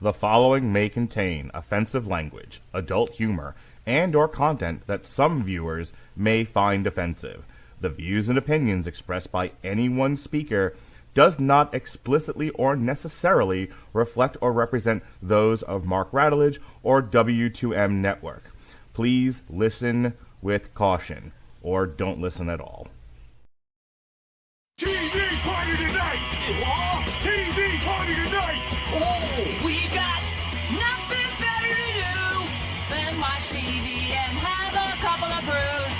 The following may contain offensive language, adult humor, and or content that some viewers may find offensive. The views and opinions expressed by any one speaker does not explicitly or necessarily reflect or represent those of Mark Radulich or W2M Network. Please listen with caution, or don't listen at all. TV party tonight! What? TV party tonight! Oh, we got nothing better to do than watch TV and have a couple of brews.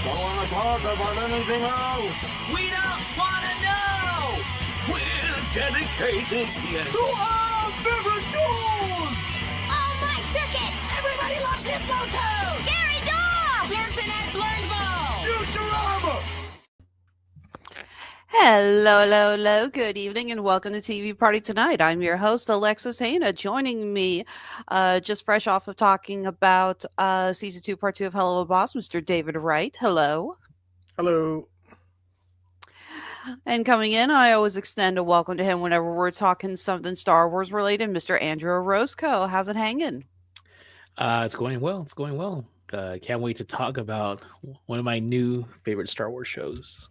Don't want to talk about anything else. We don't want to know. We're dedicated, yes, To our favorite shows. Oh, my circuits! Everybody loves Hypnotoad. Scary dog! Pearson and Blurnsball. Futurama! Hello. Good evening and welcome to TV Party Tonight. I'm your host, Alexis Hejna. Joining me, just fresh off of talking about Season 2, Part 2 of Hello Boss, Mr. David Wright. Hello. Hello. And coming in, I always extend a welcome to him whenever we're talking something Star Wars related, Mr. Andrew Orozco. How's it hanging? It's going well. Can't wait to talk about one of my new favorite Star Wars shows.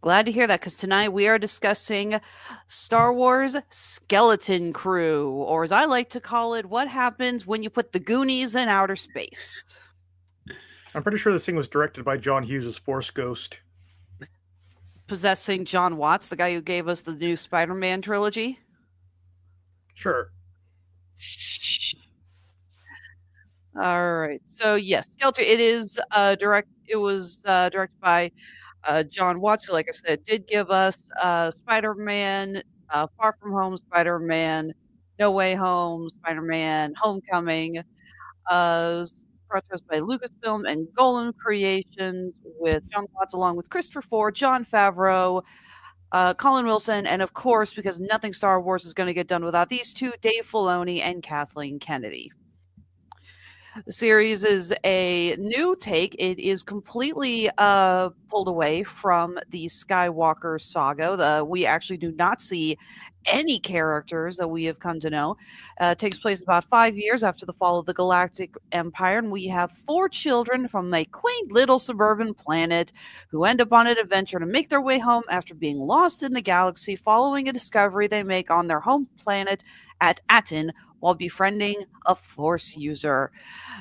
Glad to hear that, because tonight we are discussing Star Wars Skeleton Crew, or as I like to call it, what happens when you put the Goonies in outer space. I'm pretty sure this thing was directed by John Hughes' Force Ghost. Possessing Jon Watts, the guy who gave us the new Spider-Man trilogy. Sure. All right. So yes, Skeleton. It is It was directed by Jon Watts, who, like I said, did give us Spider-Man, Far From Home, Spider-Man, No Way Home, Spider-Man, Homecoming. Brought to us by Lucasfilm and Golem Creations, with Jon Watts along with Christopher Ford, Jon Favreau, Colin Wilson, and of course, because nothing Star Wars is going to get done without these two, Dave Filoni and Kathleen Kennedy. The series is a new take. It is completely pulled away from the Skywalker Saga. We actually do not see any characters that we have come to know. It takes place about 5 years after the fall of the Galactic Empire, and we have 4 children from a quaint little suburban planet who end up on an adventure to make their way home after being lost in the galaxy following a discovery they make on their home planet at Aten, while befriending a Force user.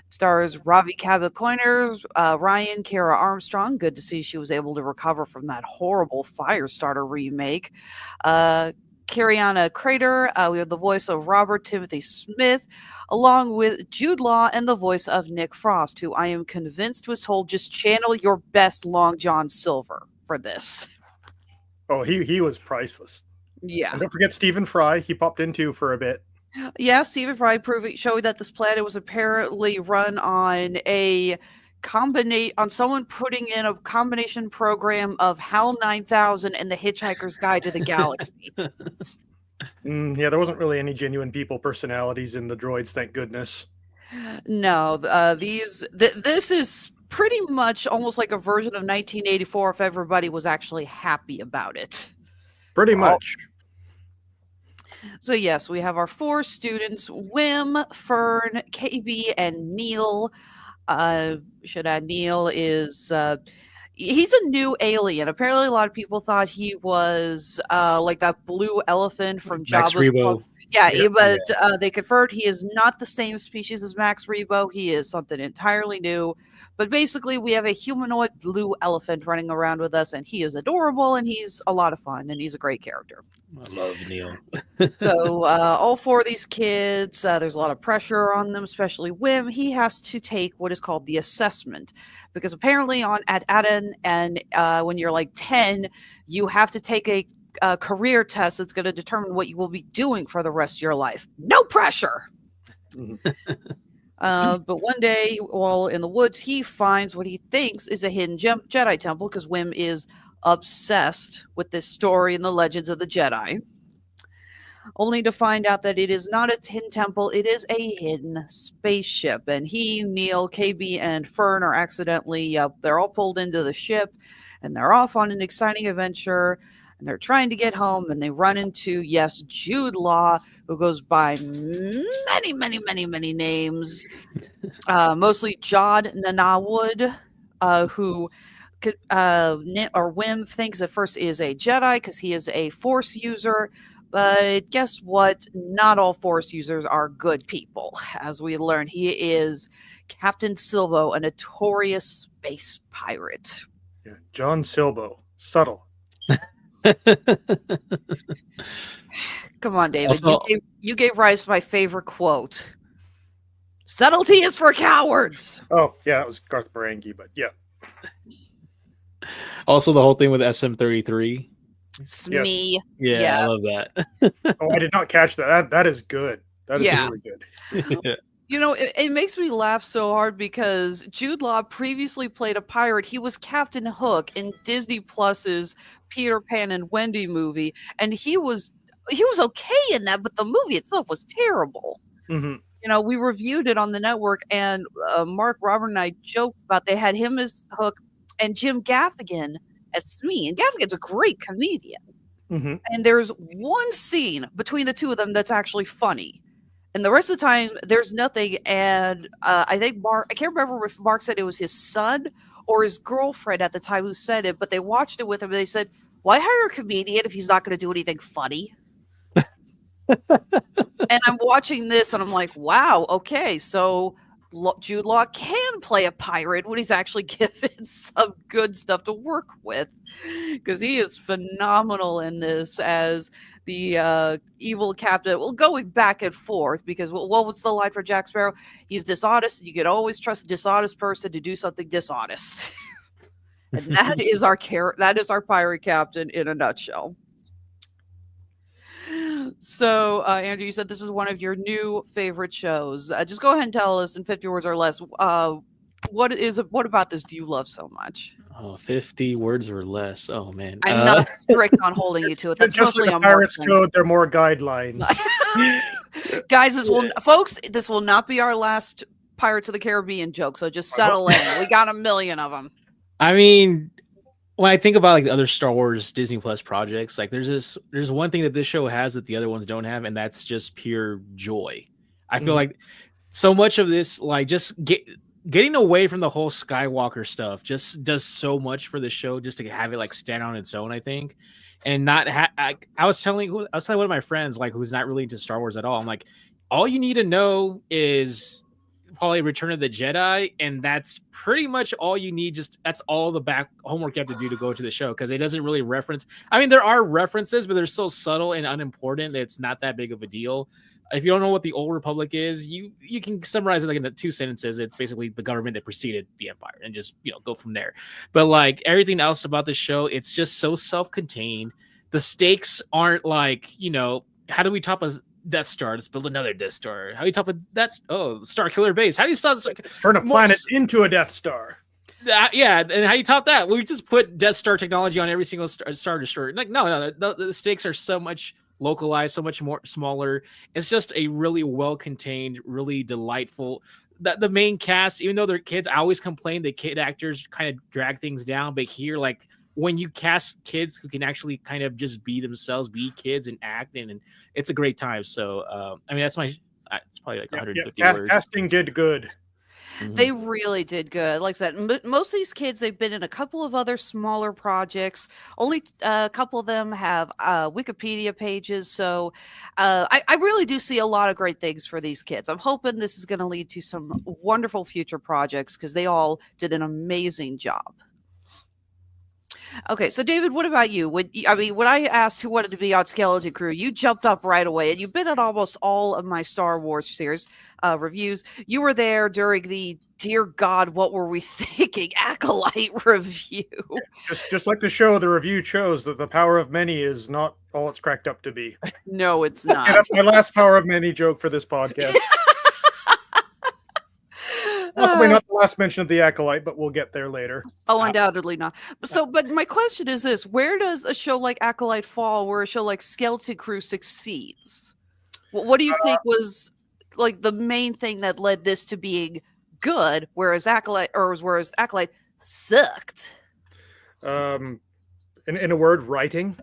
Stars Ravi Kabakoiners, Ryan, Kara Armstrong. Good to see she was able to recover from that horrible Firestarter remake. Kariana Crater. We have the voice of Robert Timothy Smith, along with Jude Law and the voice of Nick Frost, who I am convinced was told, just channel your best Long John Silver for this. Oh, he was priceless. Yeah. And don't forget Stephen Fry. He popped in too for a bit. Yeah, Stephen Fry showing that this planet was apparently run on someone putting in a combination program of HAL 9000 and The Hitchhiker's Guide to the Galaxy. Yeah, there wasn't really any genuine people personalities in the droids, thank goodness. No, this is pretty much almost like a version of 1984 if everybody was actually happy about it. Pretty much. So yes, we have our 4 students, Wim, Fern, KB, and Neil. Should add Neil is he's a new alien. Apparently a lot of people thought he was like that blue elephant from Max Jabba's Rebo. book. They confirmed he is not the same species as Max Rebo. He is something entirely new. But basically, we have a humanoid blue elephant running around with us, and he is adorable, and he's a lot of fun, and he's a great character. I love Neil. So all 4 of these kids, there's a lot of pressure on them, especially Wim. He has to take what is called the assessment, because apparently at Aden, and when you're like 10, you have to take a career test that's going to determine what you will be doing for the rest of your life. No pressure. But one day, while in the woods, he finds what he thinks is a hidden Jedi temple, because Wim is obsessed with this story and the legends of the Jedi, only to find out that it is not a hidden temple, it is a hidden spaceship. And he, Neil, KB, and Fern are accidentally, they're all pulled into the ship, and they're off on an exciting adventure and they're trying to get home, and they run into, yes, Jude Law, who goes by many names, mostly Jod Nanawood, who or Wim thinks at first is a Jedi because he is a Force user. But guess what? Not all Force users are good people. As we learn, he is Captain Silvo, a notorious space pirate. Yeah, John Silbo. Subtle. Come on, David. Also- you gave rise to my favorite quote. Subtlety is for cowards. Oh, yeah, that was Garth Marenghi, but yeah. Also, the whole thing with SM33. Smee. Yeah, Yeah. I love that. Oh, I did not catch that. That is good. That is Yeah. really good. You know, it makes me laugh so hard because Jude Law previously played a pirate. He was Captain Hook in Disney Plus's Peter Pan and Wendy movie, and he was okay in that, but the movie itself was terrible. Mhm. You know, we reviewed it on the network, and Mark, Robert, and I joked about they had him as Hook and Jim Gaffigan as Smee, and Gaffigan's a great comedian. Mhm. And there's one scene between the two of them that's actually funny. And the rest of the time, there's nothing. And I think Mark, I can't remember if Mark said it was his son or his girlfriend at the time who said it, but they watched it with him and they said, why hire a comedian if he's not going to do anything funny? And I'm watching this and I'm like, wow, okay, so Jude Law can play a pirate when he's actually given some good stuff to work with, because he is phenomenal in this as the evil captain. Well, going back and forth, because what was the line for Jack Sparrow? He's dishonest, and you can always trust a dishonest person to do something dishonest. And that is our pirate captain in a nutshell. So, Andrew, you said this is one of your new favorite shows. Just go ahead and tell us in 50 words or less. What about this do you love so much? Oh, 50 words or less. Oh man. I'm not strict on holding you to it. That's Just mostly like on the Pirates Mark's Code, there are more guidelines. Guys, this will not be our last Pirates of the Caribbean joke. So just settle in. We got a million of them. I mean, when I think about like the other Star Wars Disney Plus projects, like there's one thing that this show has that the other ones don't have, and that's just pure joy. I feel like so much of this, like just getting away from the whole Skywalker stuff, just does so much for the show just to have it like stand on its own. I think, and not I was telling one of my friends like who's not really into Star Wars at all. I'm like, all you need to know is probably Return of the Jedi, and that's pretty much all you need. Just that's all the back homework you have to do to go to the show, because it doesn't really reference. I mean, there are references, but they're so subtle and unimportant that it's not that big of a deal. If you don't know what the Old Republic is, you can summarize it like in 2 sentences. It's basically the government that preceded the Empire, and just go from there. But like everything else about the show, it's just so self-contained. The stakes aren't like how do we top a Death Star? Let's build another Death Star. How do you top Star Killer Base? How do you stop Turn a planet into a Death Star? Yeah, and how do you top that? Well, we just put Death Star technology on every single Star Destroyer. Like, no, the stakes are so much localized, so much more smaller. It's just a really well-contained, really delightful. The main cast, even though they're kids, I always complain the kid actors kind of drag things down, but here, like, when you cast kids who can actually kind of just be themselves, be kids and act, and it's a great time. So, I mean, that's it's probably like 150 words. Casting did good. They really did good. Like I said, most of these kids, they've been in a couple of other smaller projects. Only a couple of them have Wikipedia pages. So I really do see a lot of great things for these kids. I'm hoping this is going to lead to some wonderful future projects, because they all did an amazing job. Okay, so David, what about you? When I asked who wanted to be on Skeleton Crew, you jumped up right away, and you've been on almost all of my Star Wars series reviews. You were there during the Dear God, What Were We Thinking Acolyte review. Just like the show, the review shows that the power of many is not all it's cracked up to be. No, it's not. Yeah, that's my last power of many joke for this podcast. Possibly not the last mention of the Acolyte, but we'll get there later. Oh, undoubtedly not. But my question is this: where does a show like Acolyte fall where a show like Skeleton Crew succeeds? What do you think was like the main thing that led this to being good, whereas Acolyte sucked? In a word, writing.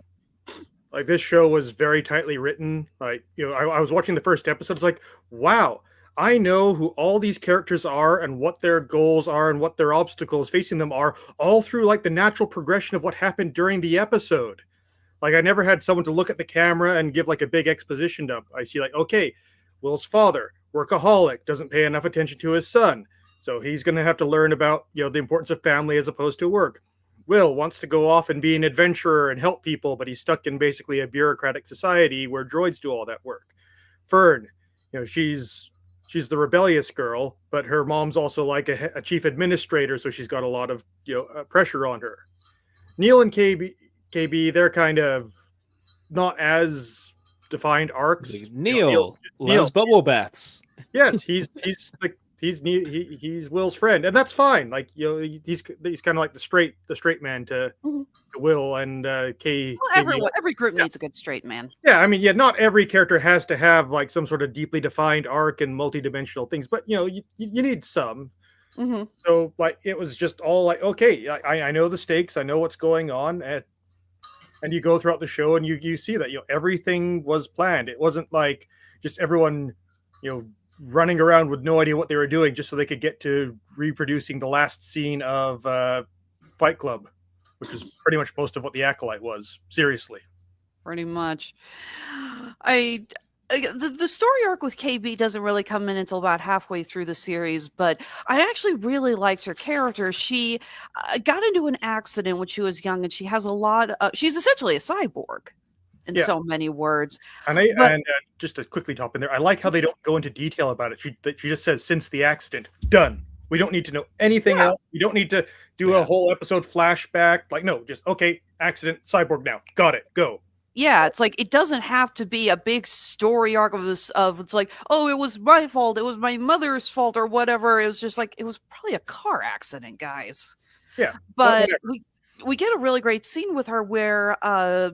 Like this show was very tightly written. Like, I was watching the first episode. It's like, wow, I know who all these characters are and what their goals are and what their obstacles facing them are, all through like the natural progression of what happened during the episode. Like I never had someone to look at the camera and give like a big exposition dump. I see like, okay, Will's father, workaholic, doesn't pay enough attention to his son. So he's going to have to learn about, the importance of family as opposed to work. Will wants to go off and be an adventurer and help people, but he's stuck in basically a bureaucratic society where droids do all that work. Fern, she's the rebellious girl, but her mom's also like a chief administrator, so she's got a lot of pressure on her. Neil and KB, they're kind of not as defined arcs. Neil loves bubble baths. Yes, he's Will's friend, and that's fine. Like he's kind of like the straight man to Will and K. Well, every group needs a good straight man. Yeah, I mean, not every character has to have like some sort of deeply defined arc and multi-dimensional things, but you need some. Mm-hmm. So like it was just all like, okay, I know the stakes, I know what's going on, and you go throughout the show and you see that everything was planned. It wasn't like just everyone running around with no idea what they were doing just so they could get to reproducing the last scene of Fight Club, which is pretty much most of what the Acolyte was. Seriously. Pretty much. The story arc with KB doesn't really come in until about halfway through the series, but I actually really liked her character. She got into an accident when she was young, and she has a lot she's essentially a cyborg in so many words. And just to quickly top in there, I like how they don't go into detail about it. She just says, since the accident, done. We don't need to know anything else. We don't need to do a whole episode flashback. Like, no, just, okay, accident, cyborg now. Got it, go. Yeah, it's like it doesn't have to be a big story arc of it's like, oh, it was my fault, it was my mother's fault, or whatever. It was just like it was probably a car accident, guys. Yeah, but we get a really great scene with her where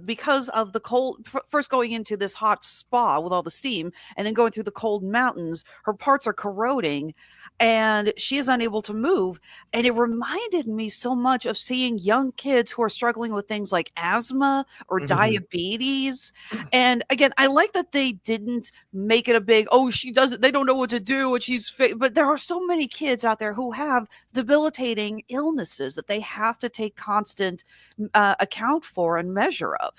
because of the cold, first going into this hot spa with all the steam, and then going through the cold mountains, her parts are corroding, and she is unable to move. And it reminded me so much of seeing young kids who are struggling with things like asthma or diabetes. And again, I like that they didn't make it a big, oh, she doesn't, they don't know what to do, and but there are so many kids out there who have debilitating illnesses that they have to take constant account for and measure of.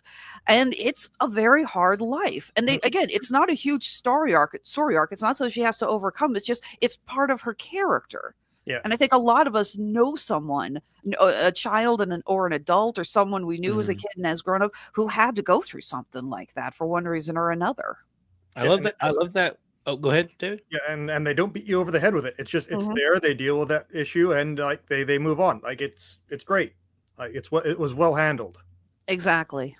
And it's a very hard life. And it's not a huge story arc. It's not so she has to overcome. It's part of her character. Yeah. And I think a lot of us know someone, a child or an adult, or someone we knew as a kid and has grown up, who had to go through something like that for one reason or another. I love that. Oh, go ahead, David. Yeah, and they don't beat you over the head with it. It's just it's there. They deal with that issue, and like they move on. Like it's great. Like it was well handled. Exactly.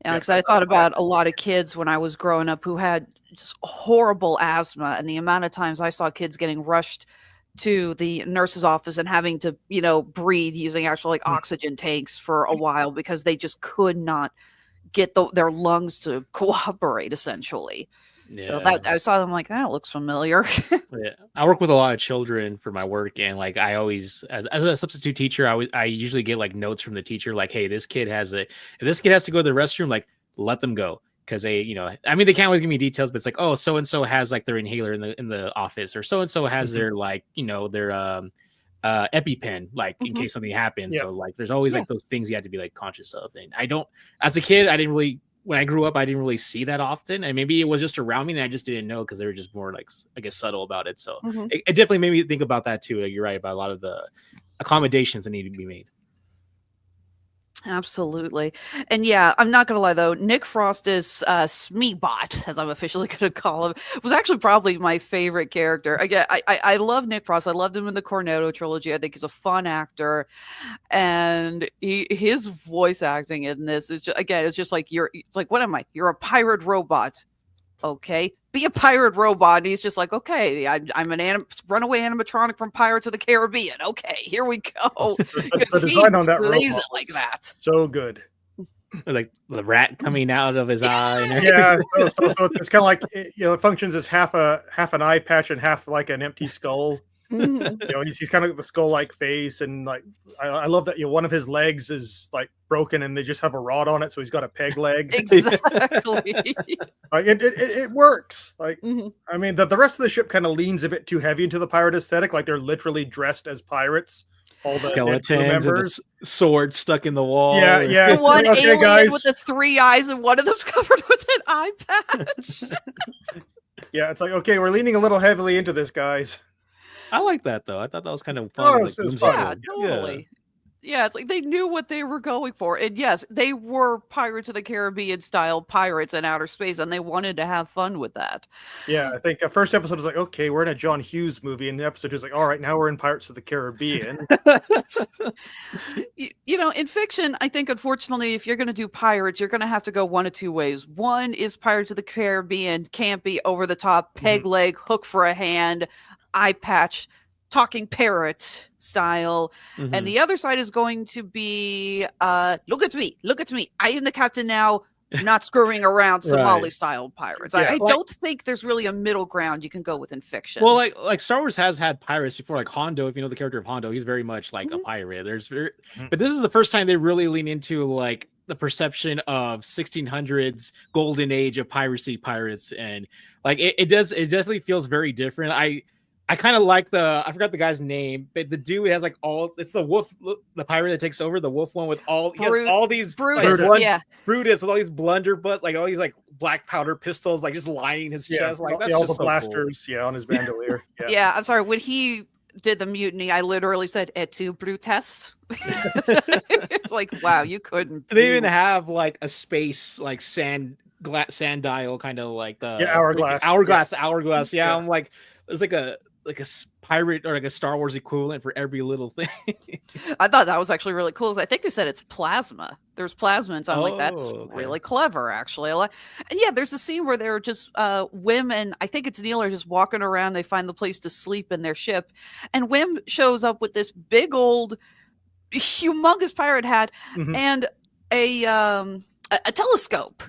Alex, I thought about a lot of kids when I was growing up who had just horrible asthma, and the amount of times I saw kids getting rushed to the nurse's office and having to, breathe using actual oxygen tanks for a while because they just could not get their lungs to cooperate, essentially. Yeah. So I saw them like, that looks familiar. Yeah. I work with a lot of children for my work, and like I always, as a substitute teacher, I usually get like notes from the teacher, like, hey, if this kid has to go to the restroom, like let them go. Because they, they can't always give me details, but it's like, oh, so and so has like their inhaler in the office, or so and so has their their EpiPen, like in case something happens. So like, there's always like those things you have to be like conscious of. And as a kid, when I grew up, I didn't really see that often, and maybe it was just around me and I just didn't know because they were just more like, I guess, subtle about it. So it definitely made me think about that too. You're right about a lot of the accommodations that need to be made. Absolutely. And yeah, I'm not gonna lie though, Nick Frost's Smeebot, as I'm officially gonna call him, was actually probably my favorite character. Again, I love Nick Frost. I loved him in the Cornetto trilogy. I think he's a fun actor, and his voice acting in this is just, again, it's just like it's like, what am I? You're a pirate robot. Okay, be a pirate robot. And he's just like, okay, I'm an runaway animatronic from Pirates of the Caribbean. Okay, here we go. The design on that robot it like that. So good. Like the rat coming out of his eye. Yeah, so it's kind of like, it functions as half an eye patch and half like an empty skull. Mhm. You know, he's kind of the skull-like face, and like I love that one of his legs is like broken, and they just have a rod on it, so he's got a peg leg. Exactly. Like it works. Like Mhm. I mean, the rest of the ship kind of leans a bit too heavy into the pirate aesthetic. Like they're literally dressed as pirates. All the dead crew Skeletons and members. the sword stuck in the wall. Yeah, yeah. The one Okay, alien guys. with the 3 eyes, and one of them's covered with an eye patch. Yeah, it's like, okay, we're leaning a little heavily into this, guys. I like that though. I thought that was kind of fun. Oh, like, it's whimsical. fun. Yeah, totally. Yeah, it's like they knew what they were going for. And yes, they were Pirates of the Caribbean style pirates in outer space, and they wanted to have fun with that. Yeah, I think the first episode was like, okay, we're in a John Hughes movie, and the episode is like, all right, now we're in Pirates of the Caribbean. You know, in fiction, I think unfortunately, if you're going to do pirates, you're going to have to go one of two ways. One is Pirates of the Caribbean, campy, over the top, peg leg, hook for a hand, eye patch, talking parrot style. And the other side is going to be look at me, I am the captain now, not screwing around, Somali Right. style pirates. Yeah, I like- don't think there's really a middle ground you can go with in fiction. Well, like Star Wars has had pirates before, like Hondo. If you know the character of Hondo, he's very much like a pirate. But this is the first time they really lean into like the perception of 1600s golden age of pirates, and like it definitely feels very different. I kind of like I forgot the guy's name, but the dude has like it's the wolf, the pirate that takes over, the wolf one with he has all these Brutus, like, yeah. Brutus with all these blunderbutts, like all these like black powder pistols, like just lining his Yeah, chest. Like that's all just the so blasters, on his bandolier. Yeah. Yeah, I'm sorry. When he did the mutiny, I literally said "Et tu, Brutes?" It's like, wow, you couldn't. They be- even have like a space like sand dial, kind of like the hourglass. hourglass. Yeah, Yeah. I'm like, there's like a pirate or like a Star Wars equivalent for every little thing. I thought that was actually really cool. I think they said it's plasma. There's plasma, and so I'm like, that's Oh, okay. really clever, actually. And yeah, there's a scene where they're just women. I think it's Neil are just walking around. They find the place to sleep in their ship, and Wim shows up with this big old, humongous pirate hat Mhm. and a telescope.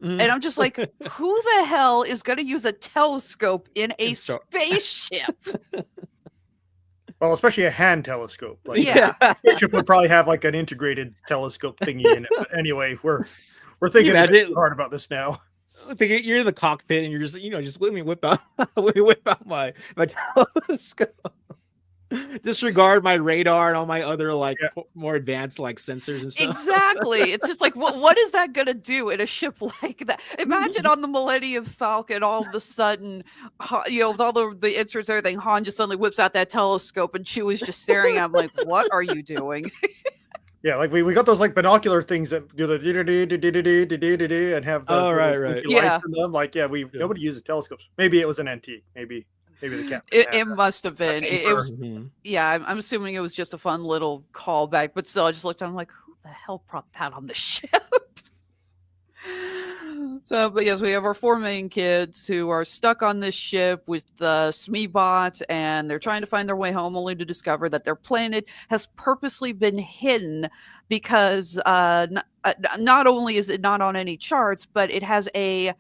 And I'm just like, who the hell is going to use a telescope in a spaceship? Well, especially a hand telescope. Like, Yeah. spaceship would probably have like an integrated telescope thingy in it. But anyway, we're thinking a imagine- bit too hard about this now. You're in the cockpit and you're just just let me whip out my telescope. Disregard my radar and all my other like more advanced like sensors and stuff. Exactly. It's just like, what is that going to do in a ship like that? Imagine on the Millennium Falcon, all of a sudden, with all the instruments, everything, Han just suddenly whips out that telescope and Chewie's just staring at him like, what are you doing? Yeah, like we got those like binocular things that do the and have the right. lights Yeah. in them. Like, nobody uses telescopes. Maybe it was an antique. Maybe the captain. It must have been. It was, Mhm. yeah, I'm assuming it was just a fun little callback, but still, I just looked at him like, who the hell brought that on the ship? So, but yes, we have our 4 main kids who are stuck on this ship with the Smeebot, and they're trying to find their way home, only to discover that their planet has purposely been hidden because not only is it not on any charts, but it has a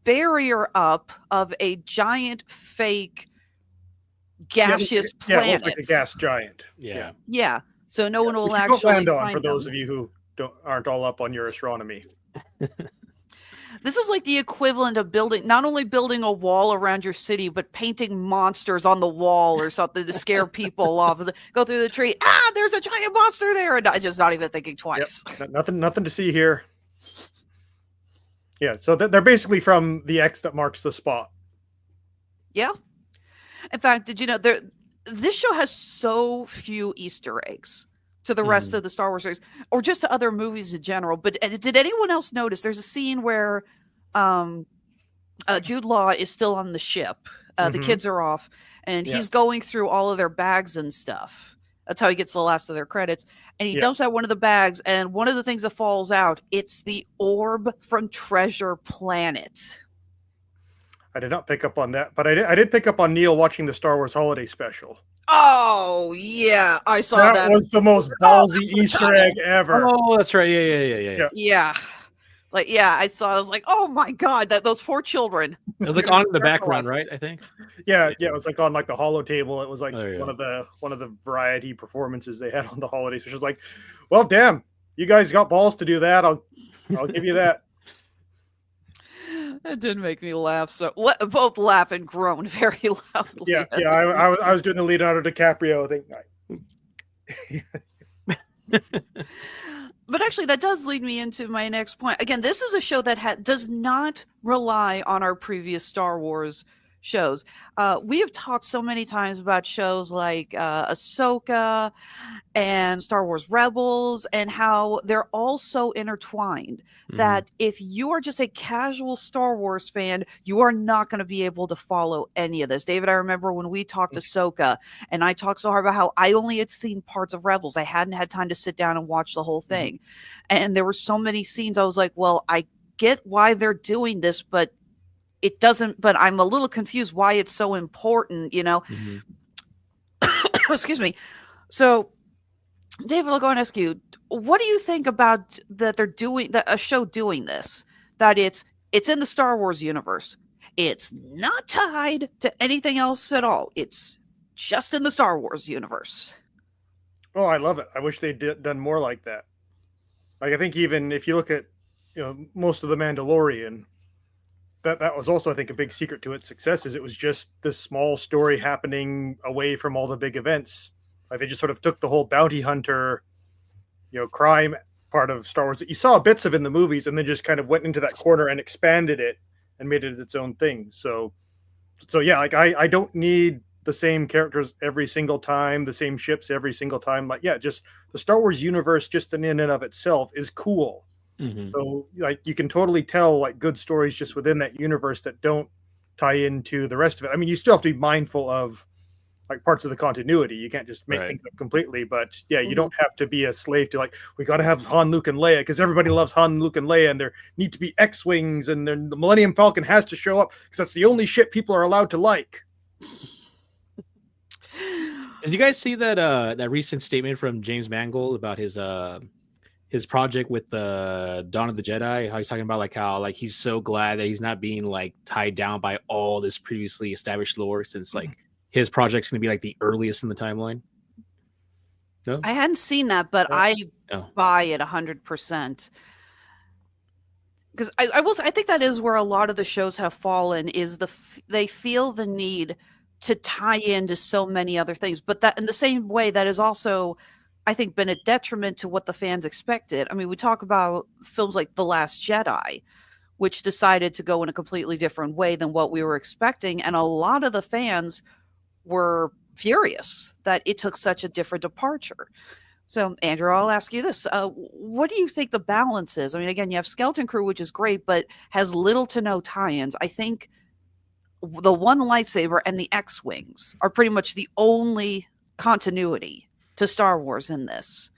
barrier up of a giant fake gaseous planet. Yeah, it looks like a gas giant. Yeah. Yeah, so no one will Which you don't actually land on find for those them. of you who aren't all up on your astronomy. This is like the equivalent of not only building a wall around your city, but painting monsters on the wall or something to scare people off. Go through the tree. There's a giant monster there, and just not even thinking twice. Nothing to see here. Yeah, so they're basically from the X that marks the spot. Yeah. In fact, did you know this show has so few Easter eggs to the rest of the Star Wars series, or just to other movies in general? But did anyone else notice there's a scene where Jude Law is still on the ship? The kids are off, and he's going through all of their bags and stuff. That's how he gets the last of their credits. And he dumps out one of the bags, and one of the things that falls out, it's the orb from Treasure Planet. I did not pick up on that, but I did pick up on Neil watching the Star Wars Holiday Special. Oh, yeah. I saw that. That was the most ballsy Easter egg ever. Oh, that's right. Yeah. Yeah. Like, yeah, I saw. I was like, oh my god, those poor children. It was like on in the They're for background, life. right? I think. Yeah, it was like on like the holo table. It was like There you one of the variety performances they had on the holidays, which was like, well, damn, you guys got balls to do that. I'll give you that. It did make me laugh. So both laugh and groan very loudly. Yeah, I was doing the Leonardo DiCaprio thing. But actually, that does lead me into my next point. Again, this is a show that does not rely on our previous Star Wars shows. We have talked so many times about shows like Ahsoka and Star Wars Rebels, and how they're all so intertwined that if you are just a casual Star Wars fan, you are not going to be able to follow any of this. David, I remember when we talked Ahsoka, and I talked so hard about how I only had seen parts of Rebels. I hadn't had time to sit down and watch the whole thing. And there were so many scenes. I was like, well, I get why they're doing this, but it doesn't, but I'm a little confused why it's so important, you know? Excuse me. So, David, I'll go and ask you, what do you think about that they're doing that a show doing this? That it's in the Star Wars universe. It's not tied to anything else at all. It's just in the Star Wars universe. Oh, I love it. I wish they'd done more like that. Like, I think even if you look at, most of the Mandalorian, that was also, I think, a big secret to its success is it was just this small story happening away from all the big events. Like, they just sort of took the whole bounty hunter, crime part of Star Wars that you saw bits of in the movies, and then just kind of went into that corner and expanded it and made it its own thing. So yeah, like I don't need the same characters every single time, the same ships every single time. Like, yeah, just the Star Wars universe just in and of itself is cool. So like you can totally tell like good stories just within that universe that don't tie into the rest of it. I mean, you still have to be mindful of like parts of the continuity. You can't just make things up completely, but yeah, you don't have to be a slave to like, we got to have Han, Luke, and Leia because everybody loves Han, Luke, and Leia, and there need to be X-Wings, and then the Millennium Falcon has to show up because that's the only ship people are allowed to like. Did you guys see that recent statement from James Mangold about his project with the Dawn of the Jedi? How he's talking about like how like he's so glad that he's not being like tied down by all this previously established lore, since like his project's going to be like the earliest in the timeline. No, I hadn't seen that, but I buy it 100%. Because I think that is where a lot of the shows have fallen, is they feel the need to tie into so many other things, but that in the same way that is also, I think, been a detriment to what the fans expected. I mean, we talk about films like The Last Jedi, which decided to go in a completely different way than what we were expecting, and a lot of the fans were furious that it took such a different departure. So, Andrew, I'll ask you this. What do you think the balance is? I mean, again, you have Skeleton Crew, which is great, but has little to no tie-ins. I think the one lightsaber and the X-Wings are pretty much the only continuity to Star Wars in this.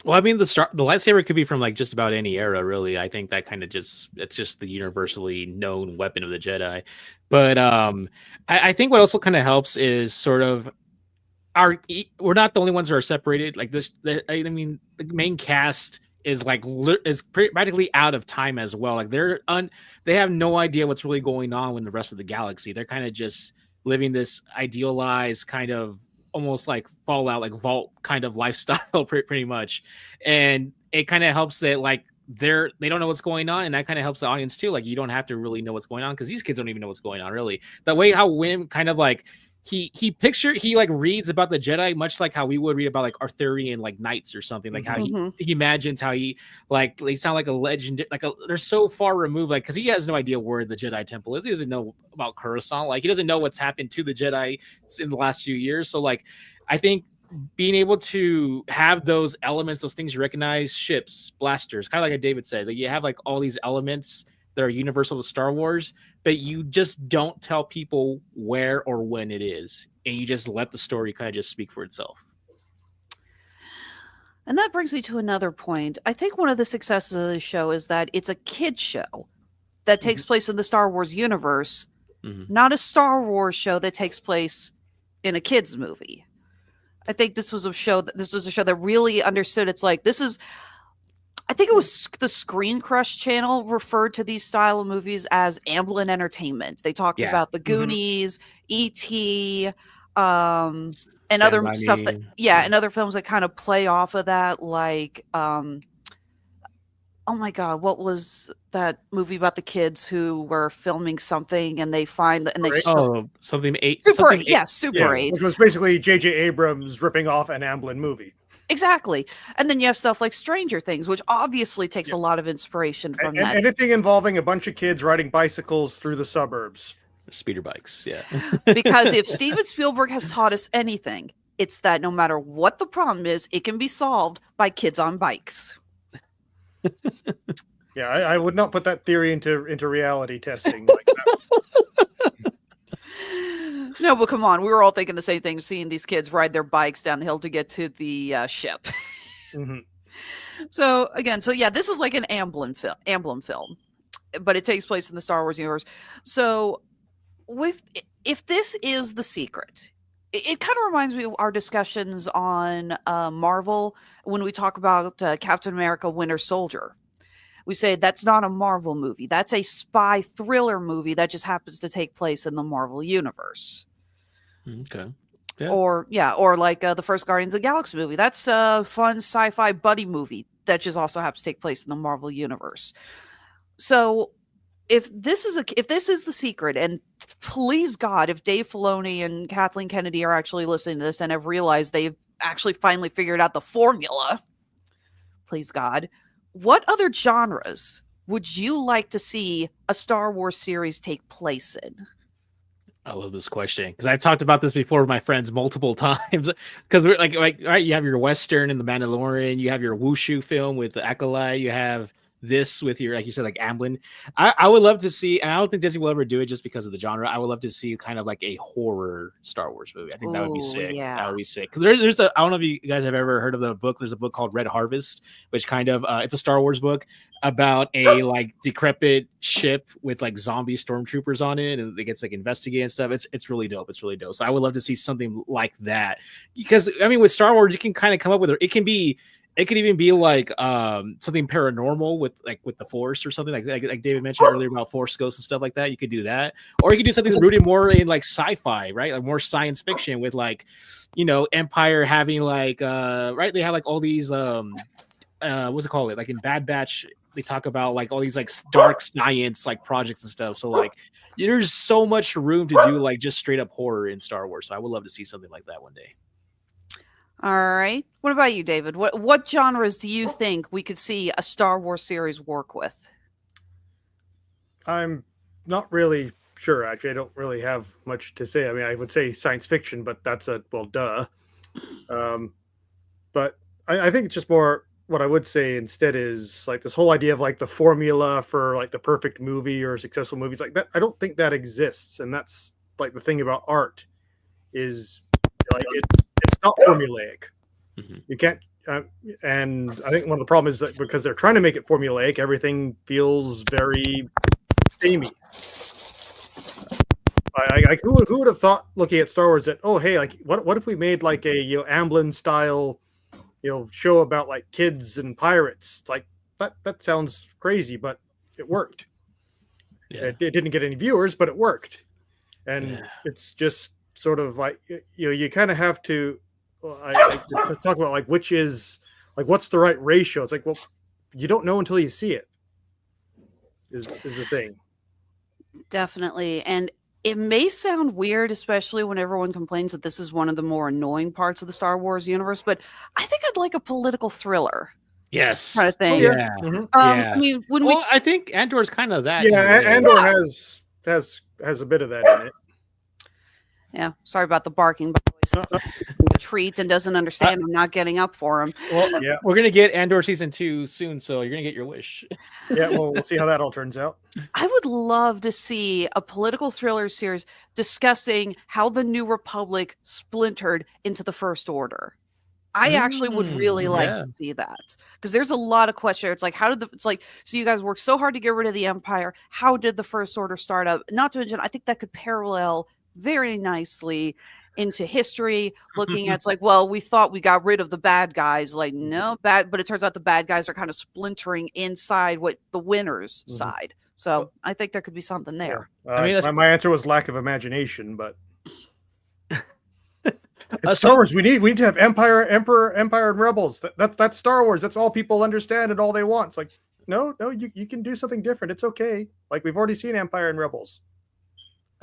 Well, I mean, the lightsaber could be from like just about any era, really. I think that kind of it's just the universally known weapon of the Jedi. But I think what also kind of helps is sort of we're not the only ones that are separated. Like this, I mean, the main cast is like practically out of time as well. Like they have no idea what's really going on with the rest of the galaxy. They're kind of just living this idealized kind of almost like Fallout, like vault kind of lifestyle pretty much. And it kind of helps that like they don't know what's going on, and that kind of helps the audience too. Like you don't have to really know what's going on because these kids don't even know what's going on really. The way how Wim kind of like he like reads about the Jedi much like how we would read about like Arthurian like knights or something, like how he imagines how he like they sound like a legend, like they're so far removed, like because he has no idea where the Jedi temple is. He doesn't know about Coruscant, like he doesn't know what's happened to the Jedi in the last few years. So like I think being able to have those elements, those things you recognize, ships, blasters, kind of like David said, like you have like all these elements that are universal to Star Wars, but you just don't tell people where or when it is, and you just let the story kind of just speak for itself. And that brings me to another point. I think one of the successes of this show is that it's a kid show that takes place in the Star Wars universe, not a Star Wars show that takes place in a kid's movie. I think this was a show that really understood. It's like, I think it was the Screen Crush channel referred to these style of movies as Amblin Entertainment. They talked about the Goonies, E.T., and Stand other By stuff that, Me. and other films that kind of play off of that, like, oh my God, what was that movie about the kids who were filming something and they find and they Something eight. Super something 8, yeah, Super 8, which was basically J.J. Abrams ripping off an Amblin movie. Exactly. And then you have stuff like Stranger Things, which obviously takes a lot of inspiration from that. Anything involving a bunch of kids riding bicycles through the suburbs. Speeder bikes, yeah. Because if Steven Spielberg has taught us anything, it's that no matter what the problem is, it can be solved by kids on bikes. Yeah, I would not put that theory into reality testing like that. No, but come on, we were all thinking the same thing, seeing these kids ride their bikes down the hill to get to the ship. Mm-hmm. So again, this is like an Amblin film, but it takes place in the Star Wars universe. So if this is the secret, it kind of reminds me of our discussions on Marvel when we talk about Captain America Winter Soldier. We say that's not a Marvel movie. That's a spy thriller movie that just happens to take place in the Marvel universe. Okay. Yeah. Or like the first Guardians of the Galaxy movie. That's a fun sci-fi buddy movie that just also happens to take place in the Marvel universe. So if this is the secret, and please God, if Dave Filoni and Kathleen Kennedy are actually listening to this and have realized they've actually finally figured out the formula, please God, what other genres would you like to see a Star Wars series take place in? I love this question because I've talked about this before with my friends multiple times. Because we're like, right, you have your Western and the Mandalorian, you have your Wushu film with the Acolyte, you have this with your, like you said, like Amblin. I would love to see, and I don't think Disney will ever do it just because of the genre. I would love to see kind of like a horror Star Wars movie. I think that would be sick. Yeah. That would be sick. Because there's I don't know if you guys have ever heard of the book. There's a book called Red Harvest, which kind of it's a Star Wars book about a like decrepit ship with like zombie stormtroopers on it, and it gets like investigated and stuff. It's really dope. It's really dope. So I would love to see something like that. Because I mean, with Star Wars, you can kind of come up with it. It could even be like something paranormal with the Force or something like David mentioned earlier about Force ghosts and stuff like that. You could do that, or you could do something rooted more in like sci-fi, right? Like more science fiction with like, Empire having like right. They have like all these what's it called? Like in Bad Batch, they talk about like all these like dark science like projects and stuff. So like there's so much room to do like just straight up horror in Star Wars. So I would love to see something like that one day. All right. What about you, David? What genres do you think we could see a Star Wars series work with? I'm not really sure, actually. I don't really have much to say. I mean, I would say science fiction, but that's duh. But I think it's just more, what I would say instead is like this whole idea of like the formula for like the perfect movie or successful movies like that. I don't think that exists. And that's like the thing about art is like it's not formulaic. Mm-hmm. You can't, and I think one of the problems is that because they're trying to make it formulaic, everything feels very samey. Like who would have thought looking at Star Wars that, oh hey, like what if we made like a Amblin style show about like kids and pirates? Like that sounds crazy, but it worked. Yeah. It didn't get any viewers, but it worked. And it's just sort of like you kind of have to talk about like which is like what's the right ratio. It's like, well, you don't know until you see it is the thing. Definitely. And it may sound weird, especially when everyone complains that this is one of the more annoying parts of the Star Wars universe, but I think I'd like a political thriller. Yes. Kind of thing. Oh, yeah. Mm-hmm. I mean, I think Andor's kind of that. Yeah, Andor has a bit of that in it. Yeah, sorry about the barking. By the way, a treat and doesn't understand. I'm not getting up for him. Well, yeah, we're gonna get Andor season 2 soon, so you're gonna get your wish. Yeah, well, we'll see how that all turns out. I would love to see a political thriller series discussing how the New Republic splintered into the First Order. I actually would really like to see that, because there's a lot of questions. It's like, so you guys worked so hard to get rid of the Empire. How did the First Order start up? Not to mention, I think that could parallel very nicely into history, looking at it's like, well, we thought we got rid of the bad guys. Like, no, bad, but it turns out the bad guys are kind of splintering inside what the winners side. So I think there could be something there. I mean, my answer was lack of imagination, but it's Star Wars. We need to have Empire, Emperor, Empire, and Rebels. That's Star Wars. That's all people understand and all they want. It's like, no, you can do something different. It's okay. Like we've already seen Empire and Rebels.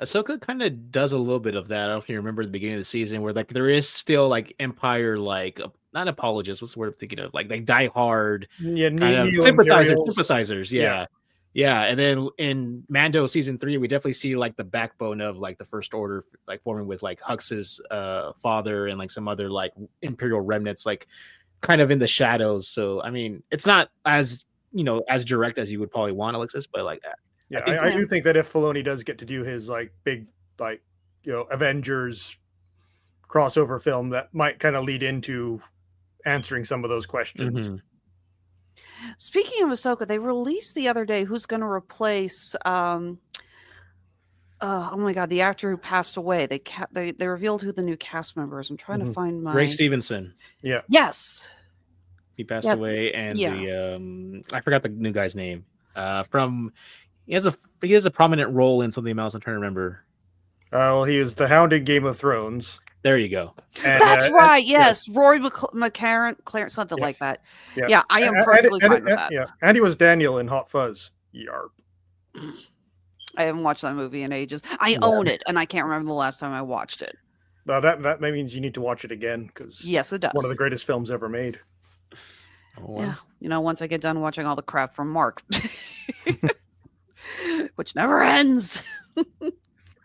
Ahsoka kind of does a little bit of that. I don't know if you remember the beginning of the season where like there is still like Empire, like not apologists. What's the word I'm thinking of? Like die hard, kind of sympathizers. Yeah. And then in Mando season 3, we definitely see like the backbone of like the First Order, like forming with like Hux's father and like some other like Imperial remnants, like kind of in the shadows. So I mean, it's not as as direct as you would probably want, Alexis, but like that. Yeah, I do think that if Filoni does get to do his like big like Avengers crossover film, that might kind of lead into answering some of those questions. Speaking of Ahsoka, they released the other day who's going to replace oh my god, the actor who passed away. They revealed who the new cast member is. I'm trying to find my Ray Stevenson. Yeah. Yes. He passed away, and the I forgot the new guy's name. He has a prominent role in something else. I'm trying to remember. Well, he is the Hound in Game of Thrones. There you go. And, that's right. Yes, Rory McCarran, Clarence, something like that. Yeah, I am perfectly fine with that. Yeah, and he was Daniel in Hot Fuzz. Yarp. I haven't watched that movie in ages. I own it, and I can't remember the last time I watched it. Well, that means you need to watch it again because yes, it does. One of the greatest films ever made. Oh, wow. Yeah, once I get done watching all the crap from Mark, which never ends.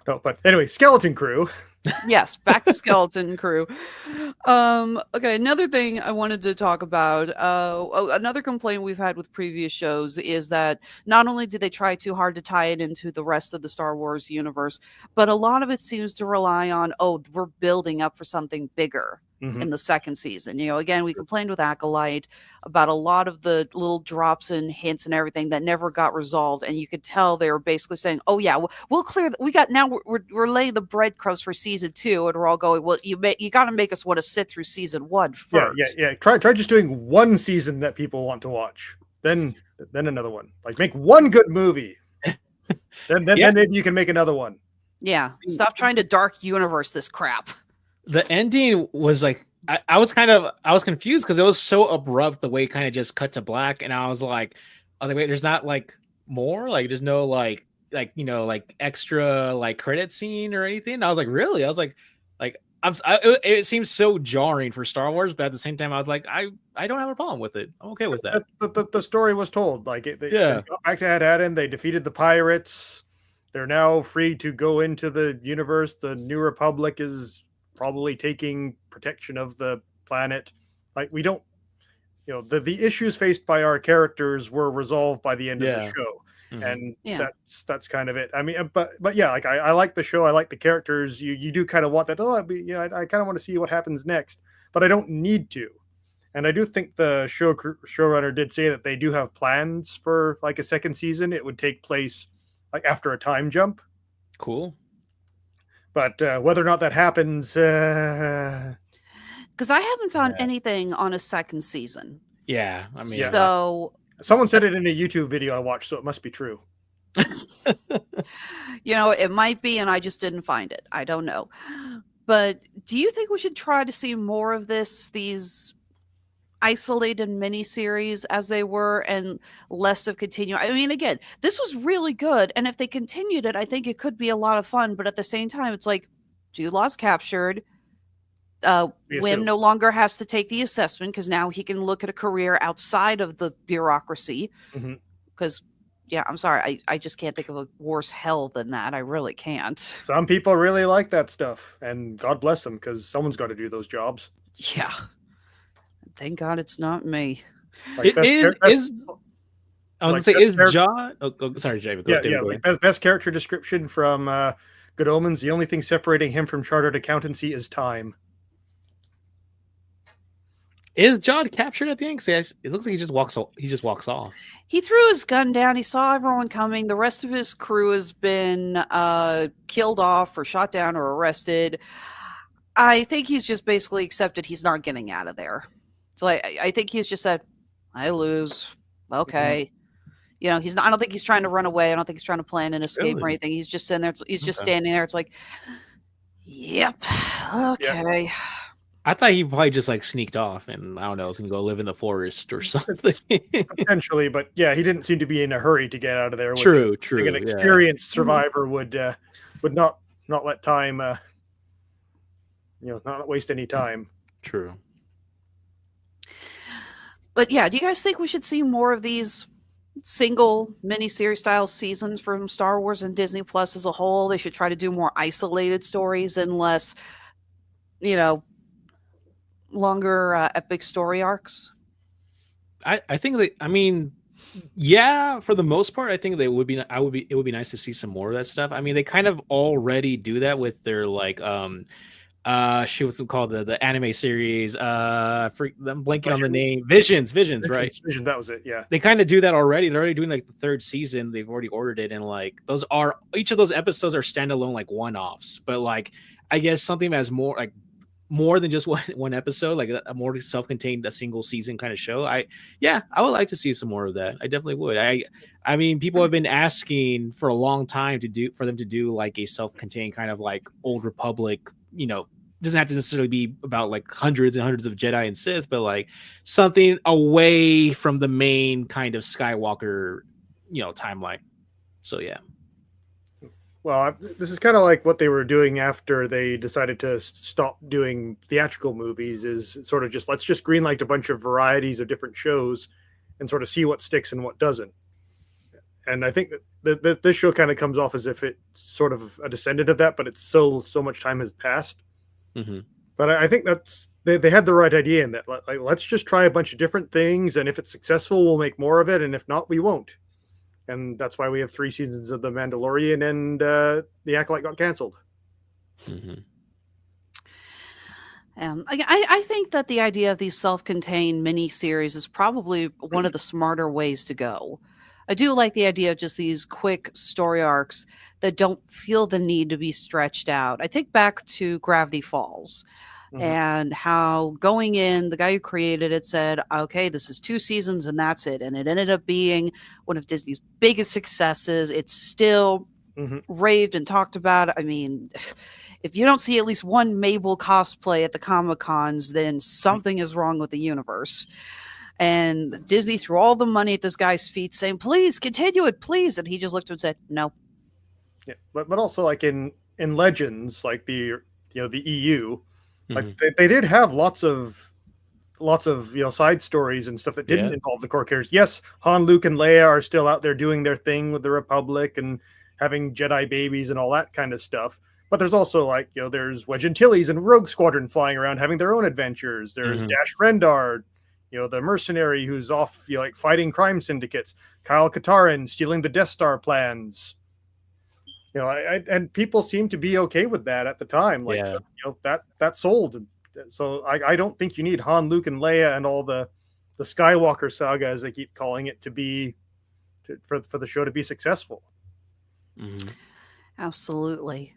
No, but anyway, Skeleton Crew. Yes, back to Skeleton Crew. Okay, another thing I wanted to talk about, another complaint we've had with previous shows is that not only did they try too hard to tie it into the rest of the Star Wars universe, but a lot of it seems to rely on, we're building up for something bigger in the second season. Again, we complained with Acolyte about a lot of the little drops and hints and everything that never got resolved, and you could tell they were basically saying, "Oh yeah, we'll clear. We're laying the breadcrumbs for season 2," and we're all going, "Well, you got to make us want to sit through season 1 first." Yeah. Try just doing one season that people want to watch, then another one. Like make one good movie, then maybe you can make another one. Yeah, stop trying to dark universe this crap. The ending was like I was confused because it was so abrupt the way it kind of just cut to black, and I was like, wait, there's not like more, like there's no like extra like credit scene or anything. And I was like, really? I was like it seems so jarring for Star Wars, but at the same time, I was like, I don't have a problem with it. I'm okay with that. The story was told. Like they got back to Ad-Adin, they defeated the pirates. They're now free to go into the universe. The New Republic is probably taking protection of the planet. Like we don't, the issues faced by our characters were resolved by the end of the show, and that's kind of it. I mean, but yeah, like I like the show. I like the characters. You do kind of want that. I kind of want to see what happens next, but I don't need to. And I do think the showrunner did say that they do have plans for like a second season. It would take place like after a time jump. Cool. But whether or not that happens, because I haven't found anything on a second season. Yeah, I mean, so someone said it in a YouTube video I watched, so it must be true. It might be, and I just didn't find it. I don't know. But do you think we should try to see more of these isolated miniseries as they were, and less of continue? I mean, again, this was really good, and if they continued it, I think it could be a lot of fun. But at the same time, it's like Jude Law's captured. Wim no longer has to take the assessment because now he can look at a career outside of the bureaucracy. Because I'm sorry, I just can't think of a worse hell than that. I really can't. Some people really like that stuff, and God bless them, because someone's got to do those jobs. Yeah. Thank God it's not me. Like is John? Oh, sorry, Jay. Best character description from Good Omens. The only thing separating him from chartered accountancy is time. Is John captured at the end? It looks like he just walks off. He threw his gun down. He saw everyone coming. The rest of his crew has been killed off or shot down or arrested. I think he's just basically accepted he's not getting out of there. So I think he's just said, I lose. Okay. You know, he's not, I don't think he's trying to run away. I don't think he's trying to plan an escape or Really? anything. He's just sitting there. He's just Okay. standing there. It's like, yep. Okay. I thought he probably just like sneaked off and I don't know, was gonna go live in the forest or something. Potentially, but yeah, he didn't seem to be in a hurry to get out of there. Which True, I think true. an Yeah. experienced survivor would not let time, not waste any time. True. But yeah, do you guys think we should see more of these single miniseries style seasons from Star Wars and Disney Plus as a whole? They should try to do more isolated stories and less, longer epic story arcs. I think that, I mean, yeah, for the most part, I think they would be. It would be nice to see some more of that stuff. I mean, they kind of already do that with their like what's it called, the anime series. I'm blanking on the name. Visions, right? Vision, that was it. Yeah, they kind of do that already. They're already doing like the third season. They've already ordered it, and like each of those episodes are standalone like one-offs. But like I guess something that's more than just one episode, like a more self-contained, a single season kind of show. I would like to see some more of that. I definitely would. I mean, people have been asking for a long time for them to do like a self-contained kind of like Old Republic, doesn't have to necessarily be about like hundreds and hundreds of Jedi and Sith, but like something away from the main kind of Skywalker, timeline. So yeah. Well, this is kind of like what they were doing after they decided to stop doing theatrical movies, is sort of just, let's just greenlight a bunch of varieties of different shows and sort of see what sticks and what doesn't. And I think that this show kind of comes off as if it's sort of a descendant of that, but it's so much time has passed. Mm-hmm. But I think they had the right idea in that. Like, let's just try a bunch of different things, and if it's successful, we'll make more of it, and if not, we won't. And that's why we have 3 seasons of The Mandalorian, and The Acolyte got canceled. Mm-hmm. I think that the idea of these self-contained mini-series is probably one of the smarter ways to go. I do like the idea of just these quick story arcs that don't feel the need to be stretched out. I think back to Gravity Falls. Mm-hmm. And how going in, the guy who created it said, okay, this is 2 seasons and that's it. And it ended up being one of Disney's biggest successes. It's still raved and talked about. I mean, if you don't see at least one Mabel cosplay at the Comic-Cons, then something is wrong with the universe. And Disney threw all the money at this guy's feet saying, please continue it, please. And he just looked at him and said, no. Yeah, but also like in Legends, like the EU, like they did have lots of side stories and stuff that didn't involve the core characters. Yes, Han, Luke, and Leia are still out there doing their thing with the Republic and having Jedi babies and all that kind of stuff. But there's also like, there's Wedge Antilles and Rogue Squadron flying around having their own adventures. There's Dash Rendar, the mercenary who's off like fighting crime syndicates. Kyle Katarn stealing the Death Star plans. And people seem to be okay with that at the time. Like, that sold. So I don't think you need Han, Luke, and Leia and all the Skywalker Saga, as they keep calling it, for the show to be successful. Mm-hmm. Absolutely.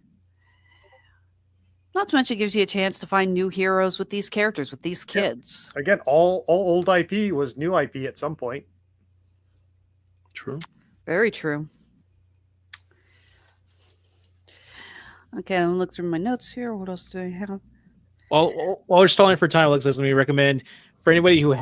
Not to mention, it gives you a chance to find new heroes with these characters, with these kids. Yeah. Again, all old IP was new IP at some point. True. Very true. Okay, I'll look through my notes here. What else do I have? Well, while we're stalling for time, Alexis, let me recommend for anybody who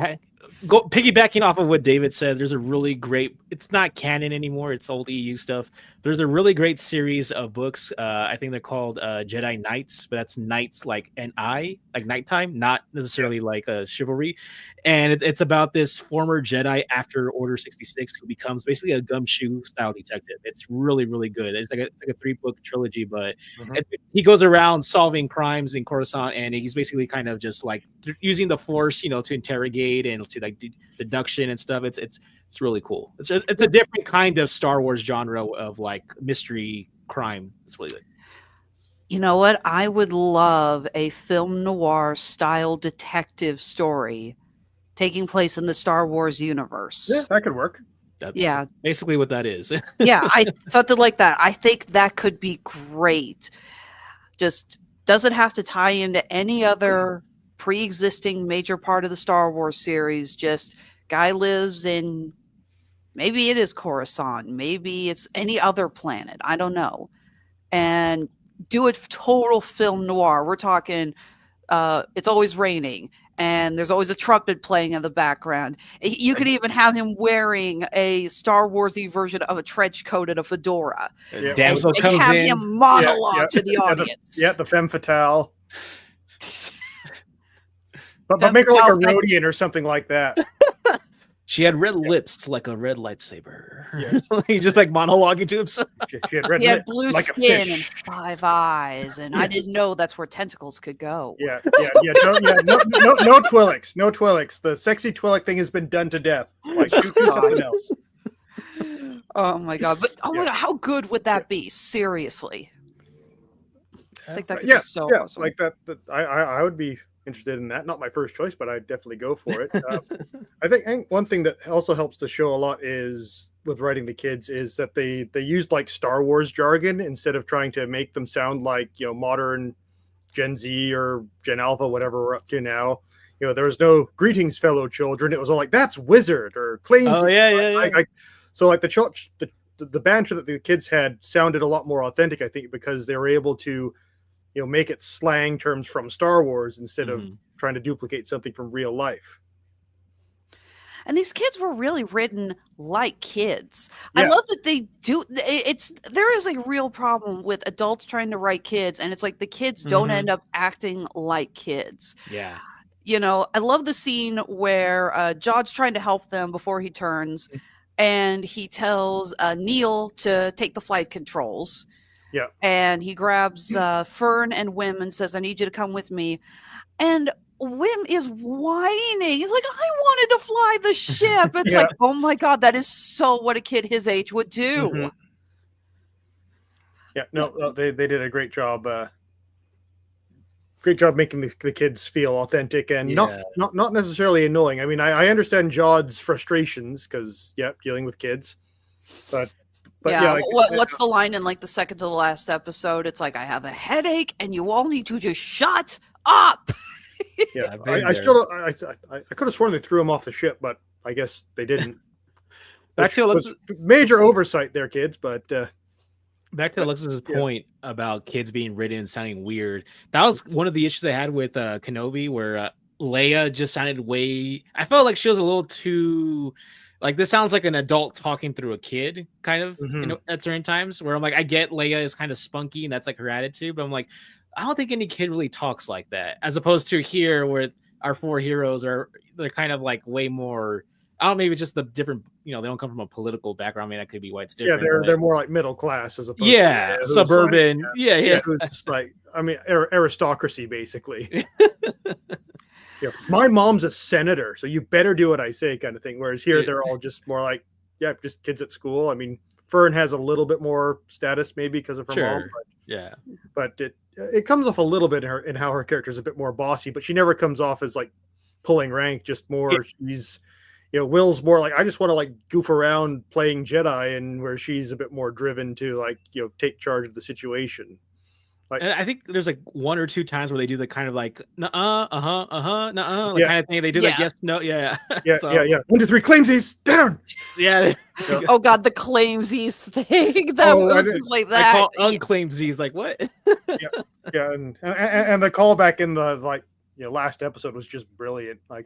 piggybacking off of what David said, there's a really great, it's not canon anymore, it's old EU stuff. There's a really great series of books. I think they're called Jedi Knights, but that's knights like N-I, like nighttime, not necessarily like a chivalry. And it's about this former Jedi after Order 66 who becomes basically a gumshoe style detective. It's really, really good. It's like a 3-book trilogy, but he goes around solving crimes in Coruscant, and he's basically kind of just like using the Force, to interrogate and to like deduction and stuff. It's really cool. It's a different kind of Star Wars genre of like mystery crime. It's really good. You know what? I would love a film noir style detective story taking place in the Star Wars universe. Yeah, that could work. That's basically what that is. Yeah, something like that. I think that could be great. Just Doesn't have to tie into any other pre-existing major part of the Star Wars series. Just guy lives in, maybe it is Coruscant, maybe it's any other planet. I don't know. And do it total film noir. We're talking it's always raining and there's always a trumpet playing in the background. You could even have him wearing a Star Warsy version of a trench coat and a fedora. Damsel and comes have in. him monologue to the audience. The femme fatale. But make her like a Rhodian or something like that. She had red lips like a red lightsaber. Yes. He's just like monologuing to himself. She had red He had lips, blue like a skin fish. and 5 eyes, and I didn't know that's where tentacles could go. No Twi'leks, no Twi'leks. The sexy Twi'lek thing has been done to death. Like do something else. Oh my god! But my god, how good would that be? Seriously, I think that could be so awesome. Like that. I would be interested in that. Not my first choice, but I'd definitely go for it. I think one thing that also helps the show a lot is with writing the kids is that they used like Star Wars jargon instead of trying to make them sound like modern Gen Z or Gen Alpha, whatever we're up to now. There was no greetings, fellow children. It was all like that's wizard or claims. Oh yeah. So like the banter that the kids had sounded a lot more authentic, I think, because they were able to make it slang terms from Star Wars instead of trying to duplicate something from real life. And these kids were really written like kids. Yeah. I love that they do. There is a real problem with adults trying to write kids, and it's like the kids don't end up acting like kids. Yeah. I love the scene where Jod's trying to help them before he turns, and he tells Neil to take the flight controls. Yeah. And he grabs Fern and Wim and says, I need you to come with me. And Wim is whining. He's like, I wanted to fly the ship. It's like, oh my God, that is so what a kid his age would do. Yeah, no, they did a great job. Great job making the kids feel authentic and not necessarily annoying. I mean, I understand Jod's frustrations because, dealing with kids. But what's the line in like the second to the last episode? It's like, I have a headache and you all need to just shut up. Yeah, I could have sworn they threw him off the ship, but I guess they didn't. Back to major oversight there, kids. But back to Alexis's point about kids being written and sounding weird. That was one of the issues I had with Kenobi, where Leia just sounded I felt like she was a little too. Like, this sounds like an adult talking through a kid, kind of, at certain times, where I'm like, I get Leia is kind of spunky and that's like her attitude, but I'm like, I don't think any kid really talks like that, as opposed to here where our 4 heroes they're kind of like way more, I don't know, maybe it's just the different, they don't come from a political background. I mean, that could be why it's different. Yeah, they're more like middle class as opposed to suburban. Who's just like, I mean, aristocracy, basically. My mom's a senator, so you better do what I say, kind of thing. Whereas here, they're all just more like, just kids at school. I mean, Fern has a little bit more status, maybe because of her mom. But it comes off a little bit in how her character is a bit more bossy, but she never comes off as like pulling rank. Just more, she's, Will's more like, I just want to like goof around playing Jedi, and where she's a bit more driven to like take charge of the situation. Like, I think there's like 1 or 2 times where they do the kind of like kind of thing. They do like yes, no, 1 to 3 claimsies down. Oh God, the claimsies thing. That was like that. I call unclaimsies like what? and the callback in the last episode was just brilliant. I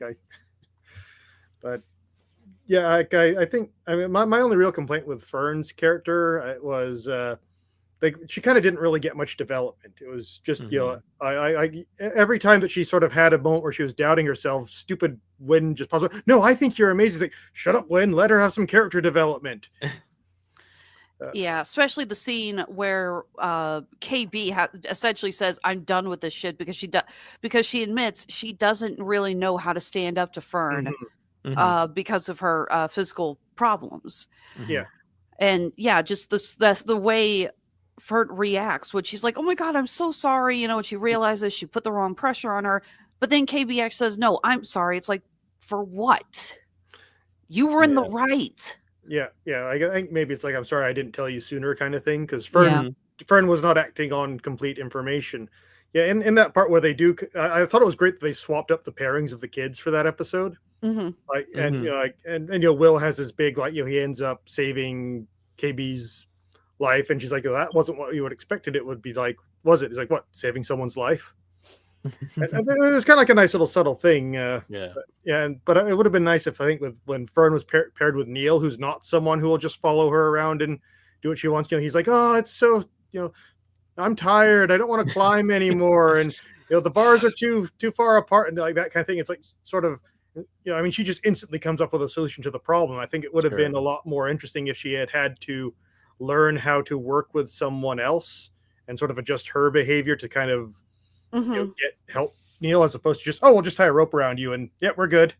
think my only real complaint with Fern's character was she kind of didn't really get much development. It was just I every time that she sort of had a moment where she was doubting herself, stupid Wynn just pops up. No, I think you're amazing. It's like, shut up, Wynn. Let her have some character development. Especially the scene where KB essentially says, "I'm done with this shit," because she admits she doesn't really know how to stand up to Fern because of her physical problems. And just that's the way Fern reacts when she's like, oh my God, I'm so sorry, and she realizes she put the wrong pressure on her, but then KB actually says, no, I'm sorry. It's like, for what? You were in the right. I think maybe it's like, I'm sorry I didn't tell you sooner kind of thing, because Fern was not acting on complete information. Yeah, in that part where they do, I thought it was great that they swapped up the pairings of the kids for that episode. Mhm. Like, and you know, like, and you know, Will has his big, like, you know, he ends up saving KB's life, and she's like, oh, that wasn't what you would expected it would be like, was it? He's like, what, saving someone's life? And it was kind of like a nice little subtle thing. Yeah. But it would have been nice if, I think, when Fern was paired with Neil, who's not someone who will just follow her around and do what she wants. You know, he's like, oh, it's so, you know, I'm tired. I don't want to climb anymore. And, you know, the bars are too far apart and like that kind of thing. It's like sort of, you know, I mean, she just instantly comes up with a solution to the problem. I think it would have been a lot more interesting if she had to learn how to work with someone else and sort of adjust her behavior to kind of you know, help Neil, as opposed to just, oh, we'll just tie a rope around you and yeah, we're good.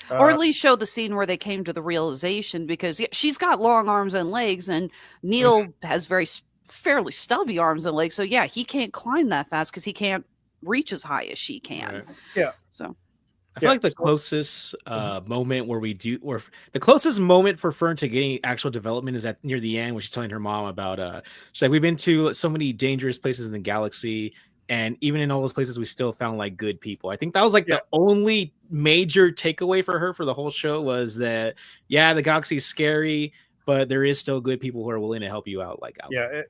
Or at least show the scene where they came to the realization, because she's got long arms and legs, and Neil has fairly stubby arms and legs. So yeah, he can't climb that fast because he can't reach as high as she can. Right. Yeah. So I feel like the closest moment the closest moment for Fern to getting actual development is at near the end, when she's telling her mom about she's like, we've been to so many dangerous places in the galaxy, and even in all those places we still found like good people. I think that was like the only major takeaway for her for the whole show, was that the galaxy is scary, but there is still good people who are willing to help you out. Like,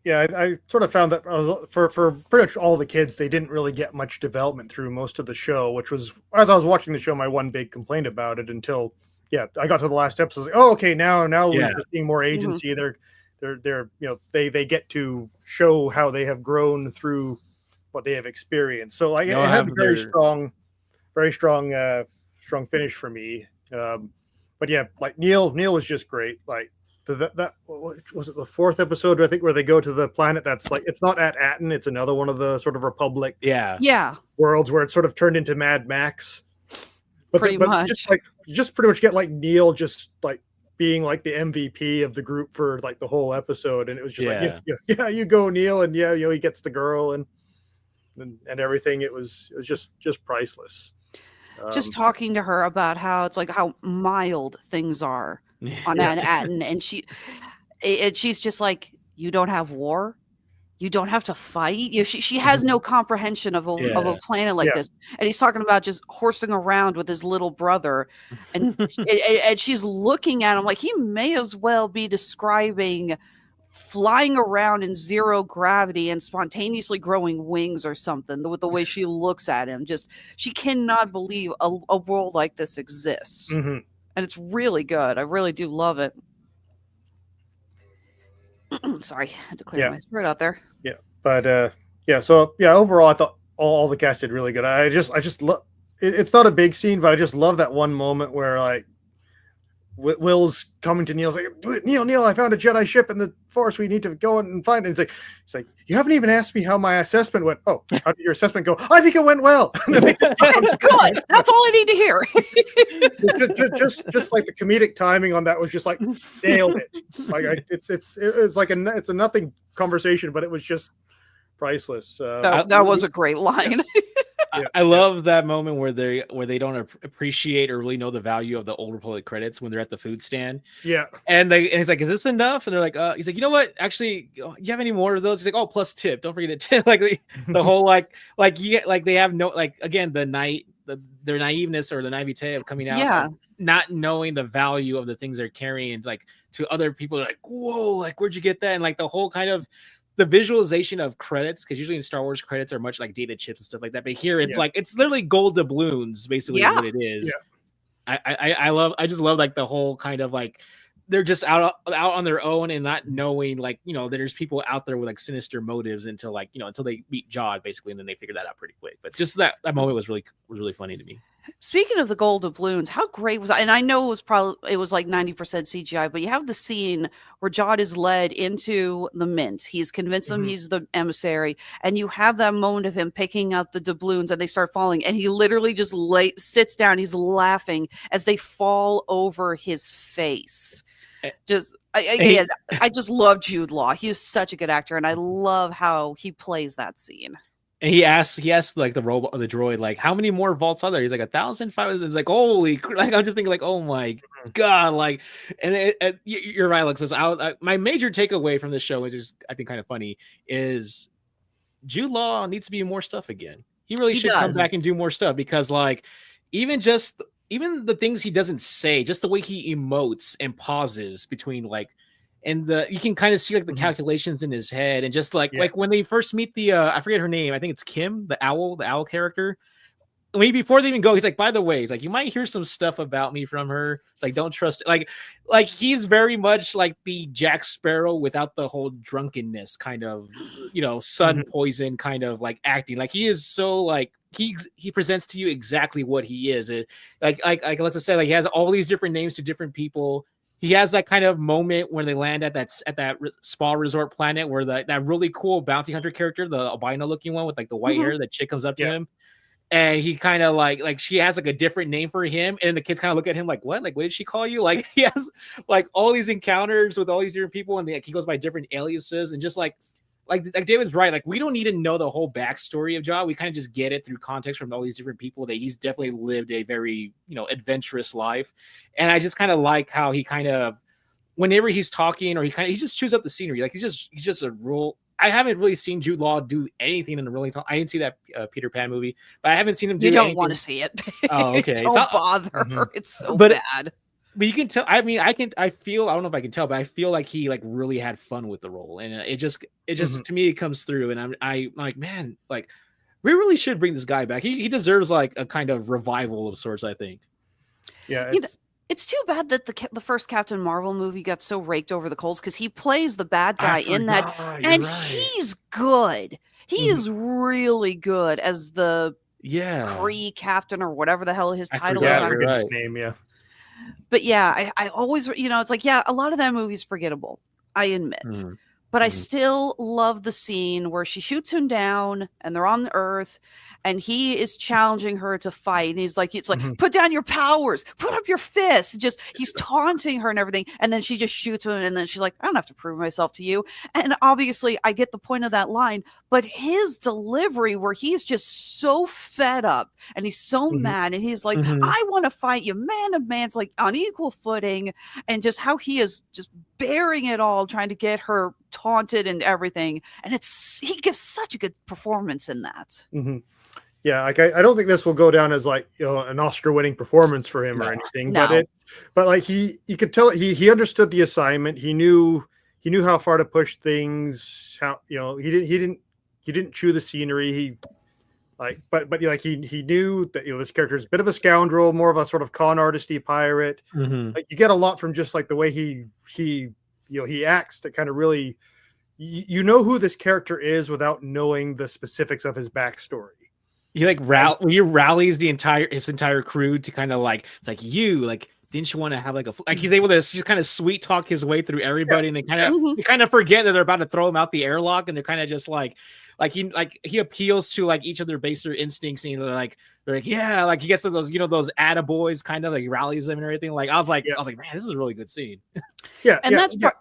I sort of found that for pretty much all the kids, they didn't really get much development through most of the show, which was, as I was watching the show, my one big complaint about it, until I got to the last episode. Like, oh, okay, now we're seeing more agency. They're you know, they get to show how they have grown through what they have experienced. So like, it had a very strong finish for me. But yeah, like Neil was just great. Like, that was it, the fourth episode, I think, where they go to the planet that's like, it's not at Aten, it's another one of the sort of Republic worlds where it's sort of turned into Mad Max. But pretty much just pretty much get like Neil just like being like the MVP of the group for like the whole episode, and it was just like you go Neil, and you know, he gets the girl and everything. It was just priceless. Just talking to her about how it's like how mild things are on Aten, and she's just like, you don't have war, you don't have to fight. You know, she has no comprehension of a planet like this, and he's talking about just horsing around with his little brother, and and she's looking at him like he may as well be describing flying around in zero gravity and spontaneously growing wings or something, with the way she looks at him. Just, she cannot believe a world like this exists. And it's really good. I really do love it. Sorry, I had to clear my throat out there. Yeah. But so overall I thought all the cast did really good. I just love it's not a big scene, but I just love that one moment where like Will's coming to Neil's like, Neil, I found a Jedi ship in the Force. We need to go and find it. It's like, you haven't even asked me how my assessment went. Oh, how did your assessment go? I think it went well. Good. That's all I need to hear. just like the comedic timing on that was just like nailed it. Like it's like it's a nothing conversation, but it was just priceless. That was a great line. I love that moment where they don't appreciate or really know the value of the Old Republic credits when they're at the food stand. Yeah, and he's like, "Is this enough?" And they're like, he's like, "You know what? Actually, you have any more of those?" He's like, "Oh, plus tip. Don't forget to tip." Like the whole like they have no, like, again, their naiveness or the naivete of coming out, not knowing the value of the things they're carrying, and like to other people, they're like, "Whoa, like where'd you get that?" And like the whole kind of the visualization of credits, because usually in Star Wars credits are much like data chips and stuff like that, but here it's like it's literally gold doubloons, basically what it is. I just love like the whole kind of like they're just out on their own and not knowing, like, you know, there's people out there with like sinister motives until like, you know, until they meet Jod basically, and then they figure that out pretty quick. But just that moment was really funny to me. Speaking of the gold doubloons, how great was that? And I know it was like 90% CGI, but you have the scene where Jod is led into the mint. He's convinced them he's the emissary, and you have that moment of him picking up the doubloons and they start falling, and he literally just sits down. He's laughing as they fall over his face. Just again, I just love Jude Law. He is such a good actor, and I love how he plays that scene. And he asks like the robot or the droid, like, how many more vaults are there? He's like 1,500. It's like, holy, like, I'm just thinking like, oh my God. Like, and you're right, Alexis. My major takeaway from this show, which is I think kind of funny, is Jude Law needs to be in more stuff again. He really He should come does. back and do more stuff because like even the things he doesn't say, just the way he emotes and pauses between like and you can kind of see like the calculations in his head and just like when they first meet the I forget her name, I think it's Kim, the owl character. Before they even go, he's like, by the way, he's like, you might hear some stuff about me from her. It's like, don't trust it. Like he's very much like the Jack Sparrow without the whole drunkenness kind of, sun poison kind of like acting. Like he is so like he presents to you exactly what he is. Like Alexa said, like he has all these different names to different people. He has that kind of moment when they land at that spa resort planet where that really cool bounty hunter character, the albino looking one with like the white hair, that chick comes up to him. And he kind of like she has like a different name for him, and the kids kind of look at him like, what? Like, what did she call you? Like he has like all these encounters with all these different people, and he goes by different aliases, and just like David's right. Like we don't need to know the whole backstory of Jaw. We kind of just get it through context from all these different people that he's definitely lived a very adventurous life, and I just kind of like how he kind of whenever he's talking or he just chews up the scenery. Like he's just a real. I haven't really seen Jude Law do anything in a really long. I didn't see that Peter Pan movie, but I haven't seen him do. You don't anything. want to see it. Oh, okay. Don't bother. It's so bad. But you can tell. I mean, I feel. I don't know if I can tell, but I feel like he like really had fun with the role, and it just to me it comes through, and I'm like, man, like we really should bring this guy back. He deserves like a kind of revival of sorts. I think. Yeah. It's too bad that the first Captain Marvel movie got so raked over the coals because he plays the bad guy in that, and he's good. He is really good as the Kree captain or whatever the hell his title is. I forget his name. Yeah, but yeah, I always it's like a lot of that movie's forgettable. I admit, but I still love the scene where she shoots him down and they're on the Earth. And he is challenging her to fight. And he's like, put down your powers, put up your fists. He's taunting her and everything. And then she just shoots him. And then she's like, I don't have to prove myself to you. And obviously I get the point of that line, but his delivery where he's just so fed up and he's so mad. And he's like, I want to fight you man to man. It's like on equal footing. And just how he is just bearing it all, trying to get her taunted and everything. And he gives such a good performance in that. Yeah, like I don't think this will go down as like an Oscar-winning performance for him or anything. No. But like you could tell he understood the assignment. He knew how far to push things. How he didn't chew the scenery. He knew that this character is a bit of a scoundrel, more of a sort of con artisty pirate. Like you get a lot from just like the way he acts that kind of really who this character is without knowing the specifics of his backstory. He he rallies his entire crew to kind of like it's like didn't you want to have like he's able to just kind of sweet talk his way through everybody, and they kind of forget that they're about to throw him out the airlock, and they're kind of just like he appeals to like each of their baser instincts, and they're like yeah, like he gets to those those attaboys kind of like rallies them and everything. Like I was like man, this is a really good scene. I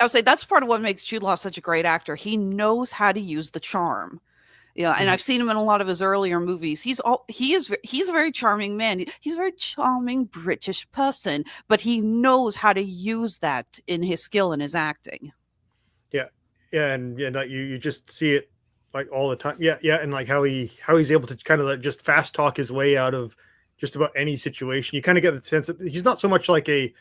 would say that's part of what makes Jude Law such a great actor. He knows how to use the charm. Yeah, and I've seen him in a lot of his earlier movies. He's a very charming man. He's a very charming British person, but he knows how to use that in his skill in his acting. Yeah, and you just see it like all the time. Yeah, and like how he's able to kind of like just fast talk his way out of just about any situation. You kind of get the sense that he's not so much like a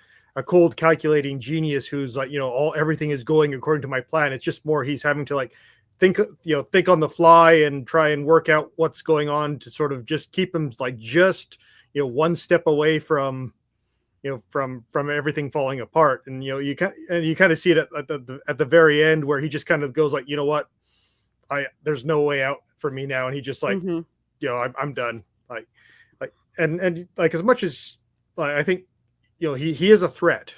cold calculating genius who's like everything is going according to my plan. It's just more he's having to like think on the fly and try and work out what's going on to sort of just keep him like just one step away from from everything falling apart. And you kind of see it at the very end where he just kind of goes like, what, there's no way out for me now, and he just like I'm done. Like and like as much as like, I think he is a threat.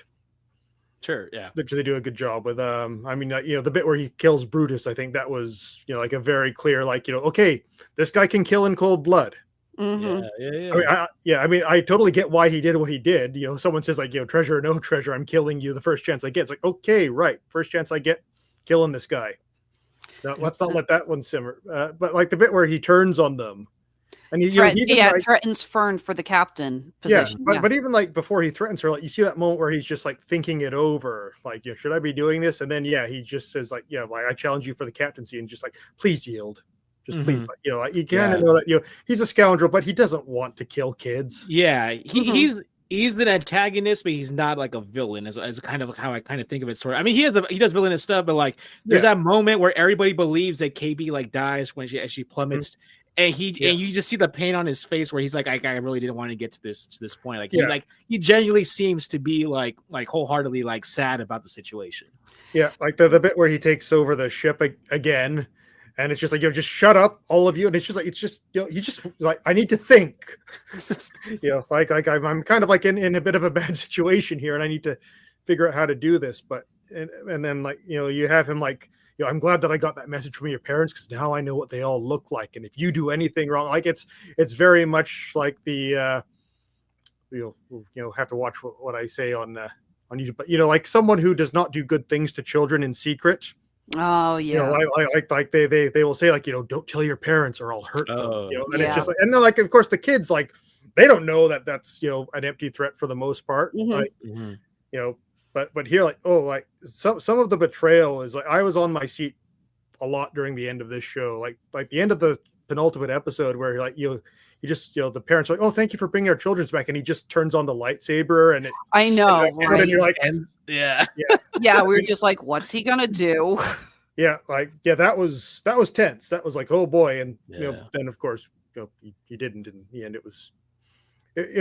Sure, yeah. They do a good job with the bit where he kills Brutus, I think that was like a very clear like okay, this guy can kill in cold blood. Yeah. I mean, I totally get why he did what he did. Someone says like treasure or no treasure, I'm killing you the first chance I get. It's like, okay, right, first chance I get, killing this guy. Now let's not let that one simmer. But like the bit where he turns on them. And he threatens Fern for the captain position. But even like before he threatens her, like you see that moment where he's just like thinking it over, like, should I be doing this? And then he just says like, I challenge you for the captaincy, and just like, please yield. Just please, Mhm. like, you know, like, you kind of Yeah. know that, you know, he's a scoundrel, but he doesn't want to kill kids. Yeah, Mhm. he's an antagonist, but he's not like a villain. As kind of how I kind of think of it. Sort of. I mean, he does villainous stuff, but like there's Yeah. that moment where everybody believes that KB like dies when she Mhm. plummets, and Yeah. and you just see the pain on his face where he's like, I really didn't want to get to this point. Like Yeah. he genuinely seems to be like wholeheartedly like sad about the situation. Yeah, like the bit where he takes over the ship again, and it's just like, you know, just shut up, all of you. And it's just like, it's just, you know, he just like, I need to think. You know, like I'm kind of like in a bit of a bad situation here, and I need to figure out how to do this. But and then, like, you know, you have him like, you know, I'm glad that I got that message from your parents, because now I know what they all look like, and if you do anything wrong, like it's very much like the you'll have to watch what I say on YouTube, but, you know, like someone who does not do good things to children in secret. Oh, You know, yeah. like they will say, like, you know, don't tell your parents or I'll hurt them. You know, and it's Yeah. just like, and then, like, of course the kids, like, they don't know that that's, you know, an empty threat for the most part. Mhm. Like, you know, but here, like, oh, like some of the betrayal is like, I was on my seat a lot during the end of this show, like the end of the penultimate episode, where, like, you just, you know, the parents are like, oh, thank you for bringing our children's back, and he just turns on the lightsaber, and it, I know, and right? you're like, And yeah. Yeah, we were just like, what's he gonna do? yeah, like, yeah, that was tense. That was like, oh boy. And you know, Yeah. then of course, you know, he didn't in the end. It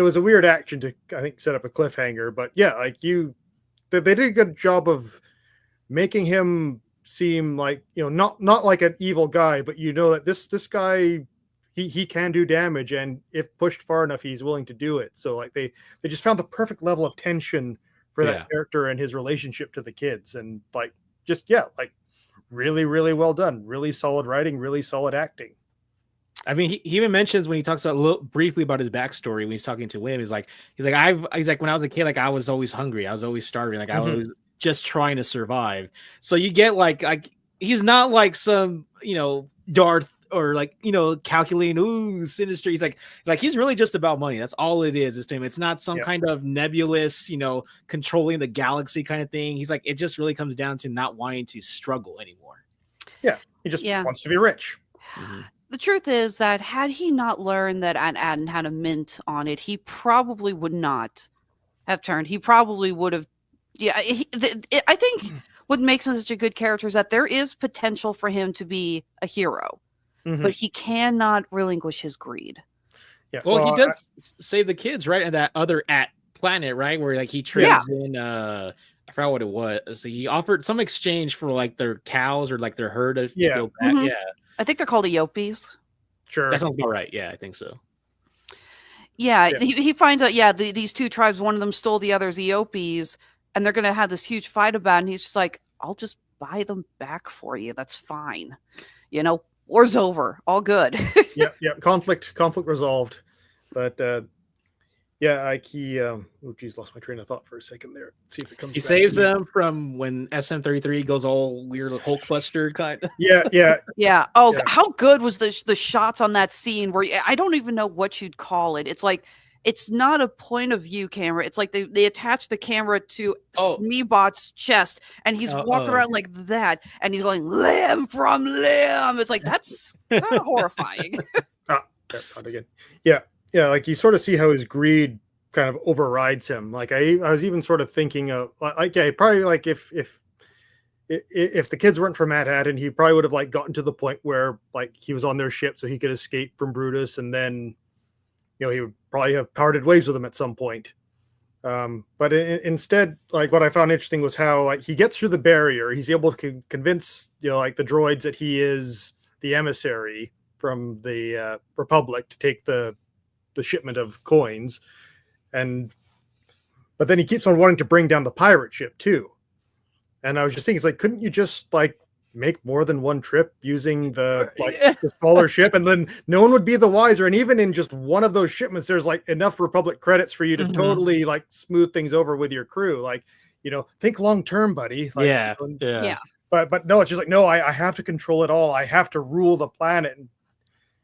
was a weird action to, I think, set up a cliffhanger. But yeah, like they did a good job of making him seem like, you know, not like an evil guy, but you know that this guy, he can do damage, and if pushed far enough, he's willing to do it. So like they just found the perfect level of tension for Yeah. that character and his relationship to the kids, and like, just, yeah, like, really, really well done. Really solid writing, really solid acting. I mean, he even mentions when he talks about briefly about his backstory when he's talking to William. He's like, he's like, when I was a kid, like I was always hungry, I was always starving, like I was just trying to survive. So you get like he's not like some, you know, Darth or like, you know, calculating, ooh, sinister. He's he's really just about money. That's all it is to him. It's not some kind of nebulous, you know, controlling the galaxy kind of thing. He's like, it just really comes down to not wanting to struggle anymore. Yeah, he just Yeah. wants to be rich. The truth is that had he not learned that Aunt Adden had a mint on it, he probably would not have turned. He probably would have. Yeah, I think what makes him such a good character is that there is potential for him to be a hero, but he cannot relinquish his greed. Yeah, Well, he does save the kids, right? And that other planet, right? Where like he trades in I forgot what it was. So he offered some exchange for like their cows or like their herd to go back. Mhm. Yeah. I think they're called Eopies. Sure. That sounds about right. Yeah, I think so. Yeah, he finds out, these two tribes, one of them stole the other's Eopies, and they're going to have this huge fight about it, and he's just like, I'll just buy them back for you. That's fine. You know, war's over. All good. yeah, conflict resolved. But yeah, like he oh geez, lost my train of thought for a second there. Let's see if it comes He back saves to me. them from when SM-33 goes all weird Hulkbuster kind of. Yeah. Yeah. Oh, Yeah. how good was the shots on that scene where I don't even know what you'd call it. It's like, it's not a point of view camera. It's like they attach the camera to Smeebot's chest, and he's walking around like that, and he's going limb from limb. It's like, that's kind of horrifying. Not again. Yeah, like you sort of see how his greed kind of overrides him. Like I was even sort of thinking of like, yeah, probably like if the kids weren't from Mad Haddon, he probably would have like gotten to the point where like he was on their ship so he could escape from Brutus, and then, you know, he would probably have parted ways with him at some point. But instead, like what I found interesting was how like he gets through the barrier. He's able to convince, you know, like the droids that he is the emissary from the Republic to take the shipment of coins, but then he keeps on wanting to bring down the pirate ship too. And I was just thinking, it's like, couldn't you just like make more than one trip using the smaller ship, and then no one would be the wiser? And even in just one of those shipments, there's like enough Republic credits for you to totally like smooth things over with your crew. Like, you know, think long term, buddy. Like, Yeah. But no, it's just like, no, I have to control it all. I have to rule the planet. And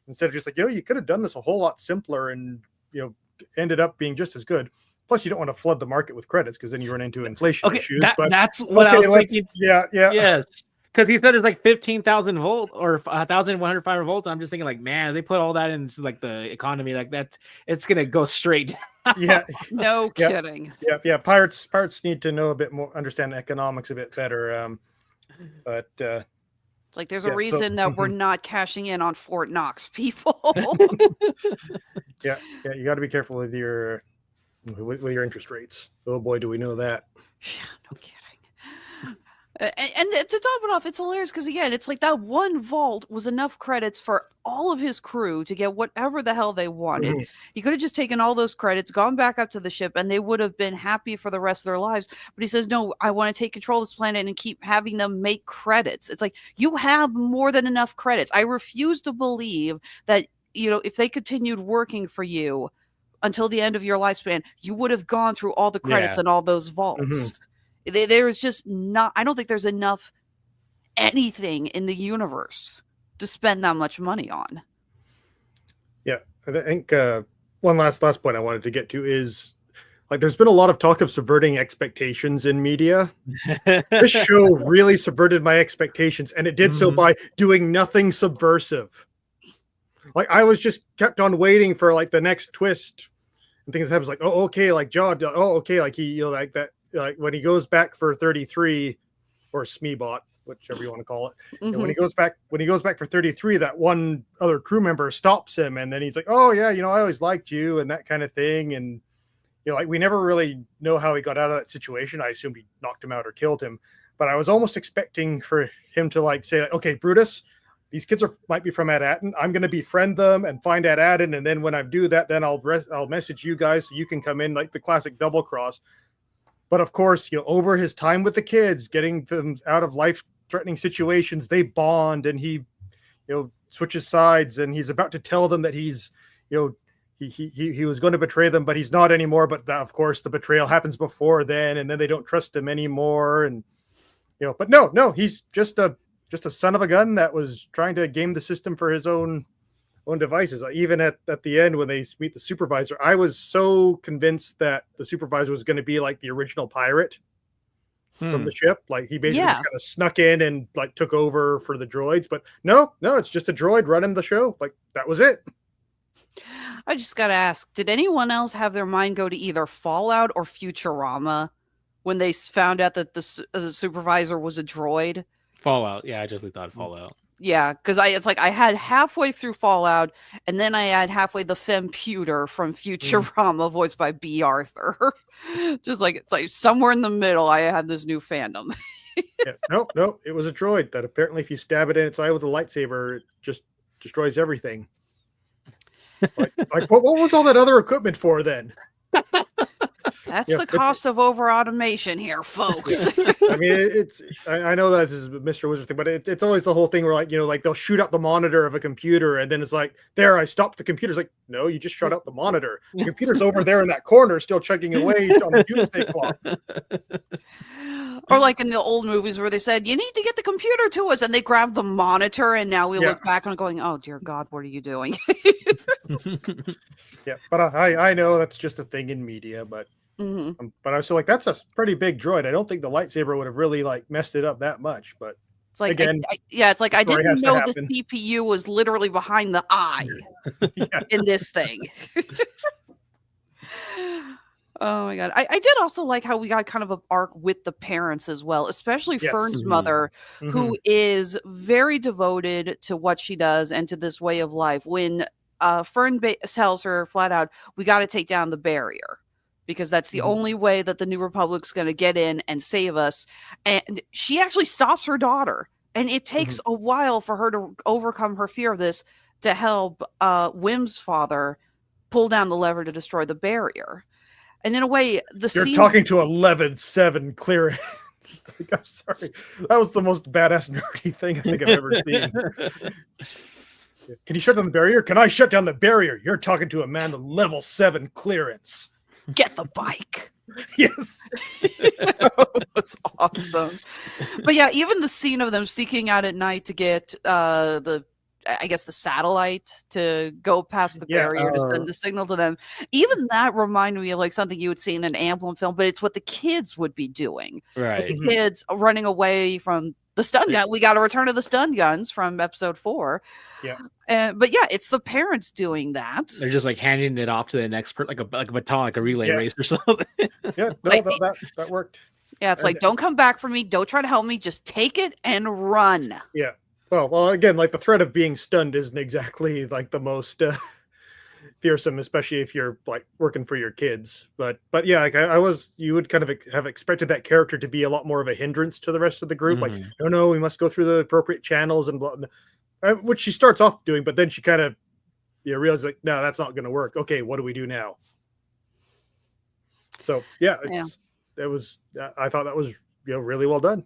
instead of just like, you know, you could have done this a whole lot simpler and, you know, ended up being just as good. Plus, you don't want to flood the market with credits because then you run into inflation issues. That's what I was thinking. Yeah. Yes. because he said it's like 15,000 volt or 1,105 volts. I'm just thinking like, man, they put all that into like the economy, like it's gonna go straight down. Yeah, No kidding. yeah. Pirates need to know a bit more, understand economics a bit better. But It's like there's a Yeah, so- reason that we're not cashing in on Fort Knox, people. yeah, you got to be careful with your interest rates. Oh boy, do we know that. Yeah, no kidding. And to top it off, it's hilarious because again, it's like that one vault was enough credits for all of his crew to get whatever the hell they wanted. Mhm. He could have just taken all those credits, gone back up to the ship, and they would have been happy for the rest of their lives. But he says, no, I want to take control of this planet and keep having them make credits. It's like, you have more than enough credits. I refuse to believe that, if they continued working for you until the end of your lifespan, you would have gone through all the credits Yeah. and all those vaults. There's just not, I don't think there's enough anything in the universe to spend that much money on. Yeah, I think one last point I wanted to get to is like there's been a lot of talk of subverting expectations in media. This show really subverted my expectations, and it did so by doing nothing subversive. Like I was just kept on waiting for like the next twist, and things happens like, oh okay, like John, oh okay, like he like that. Like when he goes back for 33 or Smeebot, whichever you want to call it. And when he goes back for 33, that one other crew member stops him, and then he's like, oh yeah, I always liked you and that kind of thing. And like we never really know how he got out of that situation. I assume he knocked him out or killed him, but I was almost expecting for him to like say, okay, Brutus, these kids might be from Ad-Atten. I'm going to befriend them and find Ad-Atten, and then when I do that, then I'll message you guys so you can come in, like the classic double cross. But of course, over his time with the kids, getting them out of life-threatening situations, they bond, and he, switches sides, and he's about to tell them that he's, he was going to betray them, but he's not anymore. But of course, the betrayal happens before then, and then they don't trust him anymore, and But no, he's just a son of a gun that was trying to game the system for his own devices. Even at the end when they meet the supervisor, I was so convinced that the supervisor was going to be like the original pirate from the ship. Like he basically just kind of snuck in and like took over for the droids. But no, it's just a droid running the show. Like that was it. I just got to ask, did anyone else have their mind go to either Fallout or Futurama when they found out that the supervisor was a droid? Fallout. Yeah, I definitely thought Fallout. Yeah, because I had halfway through Fallout, and then I had halfway the Femputer from Futurama, voiced by B. Arthur. Just like it's like somewhere in the middle, I had this new fandom. Yeah, no, it was a droid that apparently, if you stab it in its eye with a lightsaber, it just destroys everything. Like what was all that other equipment for then? That's the cost of over automation here, folks. I mean, I know that this is a Mr. Wizard thing, but it's always the whole thing where like they'll shoot out the monitor of a computer, and then it's like, there, I stopped the computer. It's like, no, you just shut out the monitor. The computer's over there in that corner, still chugging away on the doomsday clock. Or like in the old movies where they said, you need to get the computer to us, and they grab the monitor, and now we look back and going, oh dear God, what are you doing? Yeah, but I know that's just a thing in media, but but I was still like, that's a pretty big droid. I don't think the lightsaber would have really like messed it up that much, but it's like, again, it's like I didn't know the happen. CPU was literally behind the eye in this thing. Oh my God. I did also like how we got kind of an arc with the parents as well, especially Fern's mother, who is very devoted to what she does and to this way of life. When Fern tells her flat out, we got to take down the barrier because that's the only way that the New Republic's going to get in and save us. And she actually stops her daughter. And it takes a while for her to overcome her fear of this to help Wim's father pull down the lever to destroy the barrier. And in a way, you're talking to 11-7 clearance. Like, I'm sorry, that was the most badass nerdy thing I think I've ever seen. Can you shut down the barrier? Can I shut down the barrier? You're talking to a man with level 7 clearance. Get the bike. Yes. It was awesome. But yeah, even the scene of them sneaking out at night to get the satellite to go past the barrier to send the signal to them. Even that reminded me of like something you would see in an Amblin film, but it's what the kids would be doing. Right. Like the kids running away from The stun gun. We got a return of the stun guns from episode 4. Yeah. But yeah, it's the parents doing that. They're just like handing it off to the next person, like a baton, like a relay race or something. Yeah, no, Like- that worked. Yeah, it's like, don't come back for me. Don't try to help me. Just take it and run. Yeah. Well, again, like the threat of being stunned isn't exactly like the most fearsome, especially if you're like working for your kids. But yeah, like you would kind of have expected that character to be a lot more of a hindrance to the rest of the group. Like, no, we must go through the appropriate channels and blah, which she starts off doing, but then she kind of realizes like, no, that's not going to work. Okay, what do we do now? So yeah, it was. I thought that was really well done.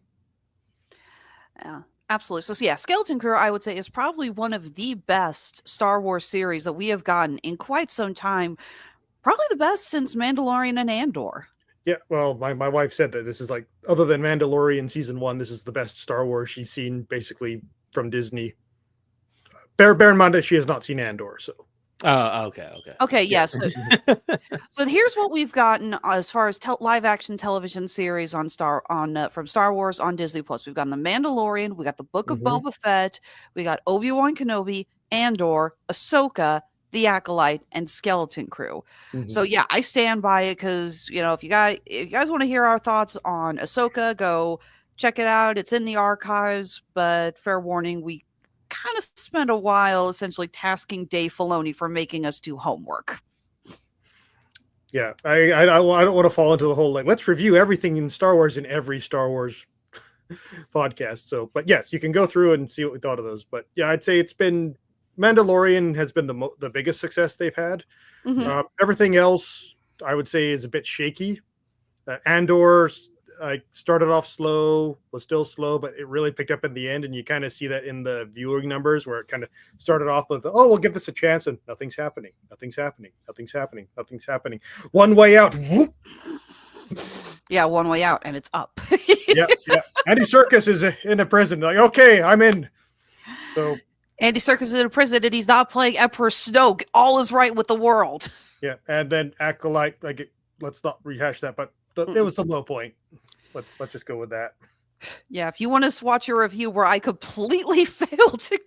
Yeah. Absolutely. So yeah, Skeleton Crew, I would say, is probably one of the best Star Wars series that we have gotten in quite some time. Probably the best since Mandalorian and Andor. Yeah, well, my wife said that this is like, other than Mandalorian season 1, this is the best Star Wars she's seen basically from Disney. Bear in mind that she has not seen Andor, so. Okay, yeah. So here's what we've gotten as far as live action television series from Star Wars on Disney Plus. We've gotten The Mandalorian, we got the Book of Boba Fett, we got Obi-Wan Kenobi, Andor, Ahsoka, The Acolyte, and Skeleton Crew. So yeah, I stand by it because if you guys want to hear our thoughts on Ahsoka, go check it out. It's in the archives, but fair warning, we kind of spent a while essentially tasking Dave Filoni for making us do homework. Yeah, I don't want to fall into the whole like let's review everything in Star Wars in every Star Wars podcast. So, but yes, you can go through and see what we thought of those. But yeah, I'd say it's been Mandalorian has been the biggest success they've had. Everything else, I would say, is a bit shaky. Andor started off slow, was still slow, but it really picked up in the end, and you kind of see that in the viewing numbers where it kind of started off with, oh, we'll give this a chance, and nothing's happening. One way out. Whoop. Yeah, one way out, and it's up. yeah. Andy Serkis is in a prison. Like, okay, I'm in. So Andy Serkis is in a prison, and he's not playing Emperor Snoke. All is right with the world. Yeah, and then Acolyte, let's not rehash that, but it was the low point. Let's just go with that. Yeah, if you want to watch a review where I completely failed to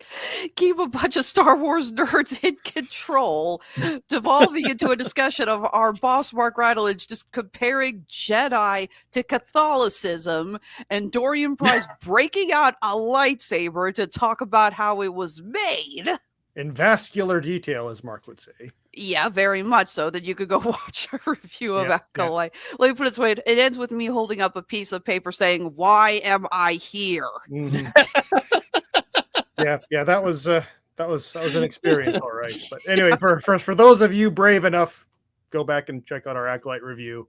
keep a bunch of Star Wars nerds in control, devolving into a discussion of our boss Mark Radulich just comparing Jedi to Catholicism and Dorian Price breaking out a lightsaber to talk about how it was made. In vascular detail, as Mark would say. Yeah, very much so. That you could go watch a review of Acolyte. Yeah. Let me put it this way: it ends with me holding up a piece of paper saying, "Why am I here?" Yeah, that was an experience, all right. But anyway, for those of you brave enough, go back and check out our Acolyte review.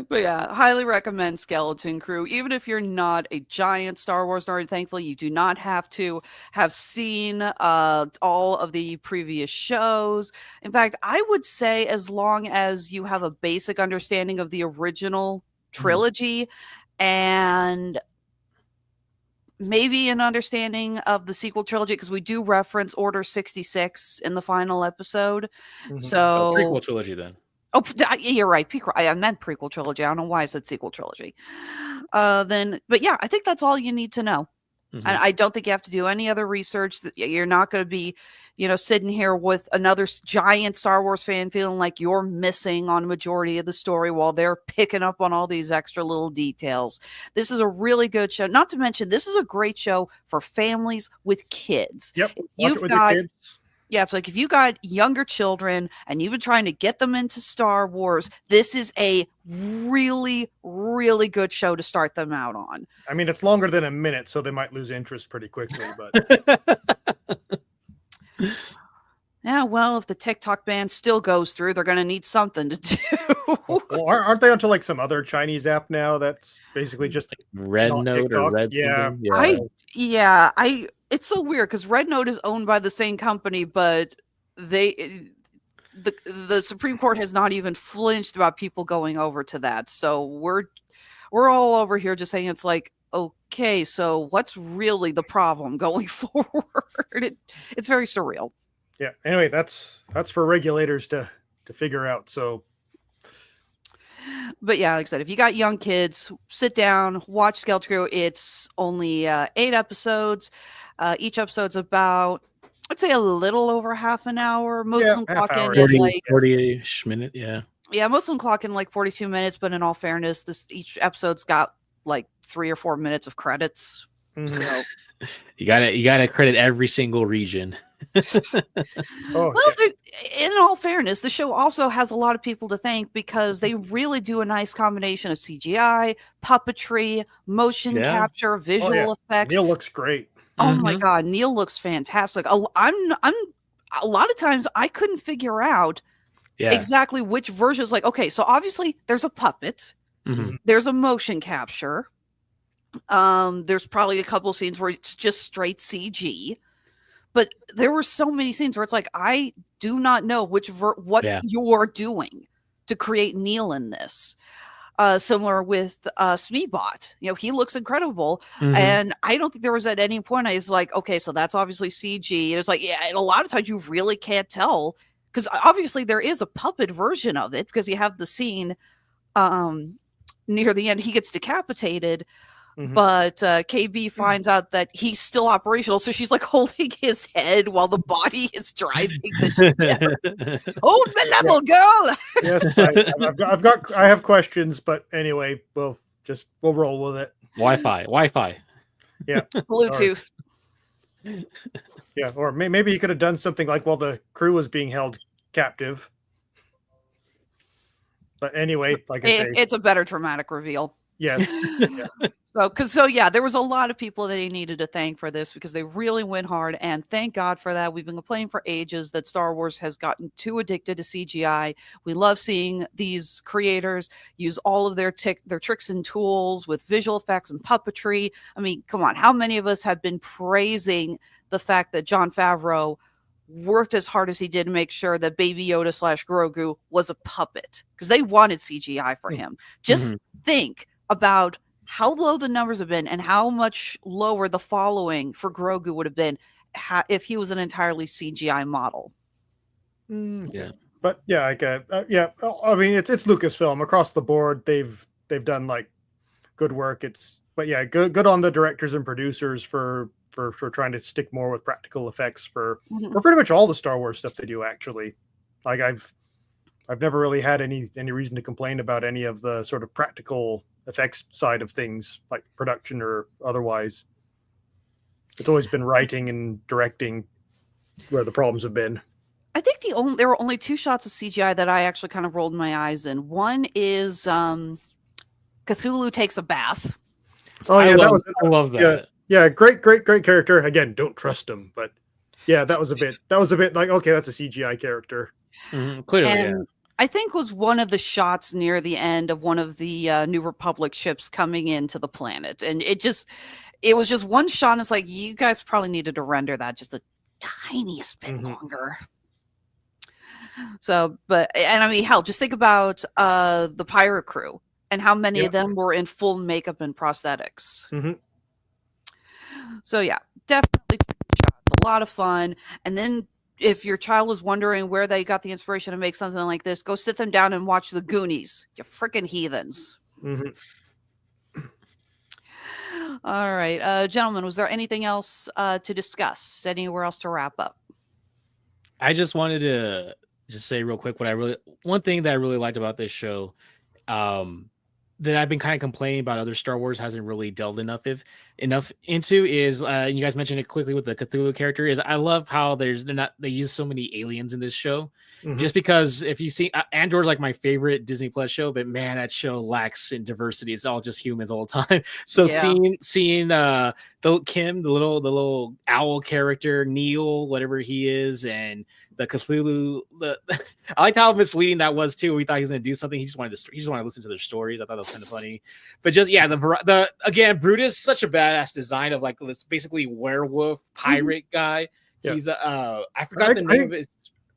But yeah, highly recommend Skeleton Crew. Even if you're not a giant Star Wars nerd, thankfully you do not have to have seen all of the previous shows. In fact, I would say as long as you have a basic understanding of the original trilogy and maybe an understanding of the sequel trilogy, because we do reference Order 66 in the final episode. So prequel trilogy then. Oh, you're right. I meant prequel trilogy. I don't know why I said sequel trilogy. But yeah, I think that's all you need to know. And I don't think you have to do any other research. You're not going to be, sitting here with another giant Star Wars fan feeling like you're missing on a majority of the story while they're picking up on all these extra little details. This is a really good show. Not to mention, this is a great show for families with kids. Yep. Watch it with your kids. Yeah, it's like if you got younger children and you've been trying to get them into Star Wars, this is a really, really good show to start them out on. I mean, it's longer than a minute, so they might lose interest pretty quickly. But yeah, well, if the TikTok ban still goes through, they're going to need something to do. Well, aren't they onto like some other Chinese app now that's basically just like Red Note or Red? Yeah. It's so weird because Red Note is owned by the same company, but the Supreme Court has not even flinched about people going over to that. So we're all over here just saying it's like, okay, so what's really the problem going forward? It's very surreal. Yeah. Anyway, that's for regulators to figure out. So But yeah, like I said, if you got young kids, sit down, watch Skeleton Crew. It's only 8 episodes. Each episode's about, I'd say, a little over half an hour. Most of them clock in at like 40-ish minute. Yeah. Yeah, most of them clock in like 42 minutes. But in all fairness, each episode's got like 3 or 4 minutes of credits. So you gotta credit every single region. Well, in all fairness, the show also has a lot of people to thank because they really do a nice combination of CGI, puppetry, motion capture, visual effects. Neil looks great. Oh my God, Neil looks fantastic. I'm a lot of times I couldn't figure out exactly which version is like. Okay, so obviously there's a puppet, there's a motion capture. There's probably a couple scenes where it's just straight CG. But there were so many scenes where it's like, I do not know what you're doing to create Neil in this. Similar with Smeebot. You know, he looks incredible. And I don't think there was at any point I was like, okay, so that's obviously CG. And it's like, yeah, and a lot of times you really can't tell. Because obviously there is a puppet version of it. Because you have the scene near the end, he gets decapitated. But KB finds out that he's still operational, so she's like holding his head while the body is driving the ship. Hold the level, girl. Yes, I have questions, but anyway, we'll roll with it. Wi-Fi. Yeah, Bluetooth. Or maybe he could have done something like while the crew was being held captive. But anyway, like I say, it's a better dramatic reveal. Yes. So there was a lot of people that they needed to thank for this because they really went hard, and thank God for that. We've been complaining for ages that Star Wars has gotten too addicted to CGI. We love seeing these creators use all of their tricks and tools with visual effects and puppetry. I mean, come on, how many of us have been praising the fact that Jon Favreau worked as hard as he did to make sure that Baby Yoda / Grogu was a puppet because they wanted CGI for him. Just think about how low the numbers have been and how much lower the following for Grogu would have been if he was an entirely CGI model. But I mean, it's Lucasfilm across the board. They've done like good work. Good on the directors and producers for trying to stick more with practical effects for pretty much all the Star Wars stuff they do. Actually, like I've never really had any reason to complain about any of the sort of practical effects side of things, like production or otherwise. It's always been writing and directing where the problems have been. I think there were only 2 shots of CGI that I actually kind of rolled my eyes in. One is Cthulhu takes a bath. I love that. Yeah, great character. Again, don't trust him, but yeah, that was a bit like, okay, that's a CGI character. Clearly, I think was one of the shots near the end of one of the New Republic ships coming into the planet. And it was just one shot. And it's like, you guys probably needed to render that just a tiniest bit longer. So, and I mean, hell, just think about the pirate crew and how many of them were in full makeup and prosthetics. So yeah, definitely a lot of fun. And then if your child is wondering where they got the inspiration to make something like this, go sit them down and watch the Goonies. You freaking heathens. All right, gentlemen, was there anything else to discuss? Anywhere else to wrap up? I just wanted to say real quick one thing that I really liked about this show, that I've been kind of complaining about other Star Wars hasn't really delved enough into is, and you guys mentioned it quickly with the Cthulhu character, is I love how they use so many aliens in this show. Just because if you see Andor's like my favorite Disney Plus show, but man, that show lacks in diversity. It's all just humans all the time. So seeing the Kim, the little owl character, Neil, whatever he is, and the Cthulhu, I liked how misleading that was too. We thought he was going to do something. He just wanted to listen to their stories. I thought that was kind of funny. But just again, Brutus, such a badass design of like this basically werewolf pirate guy. He's I forgot the name of it.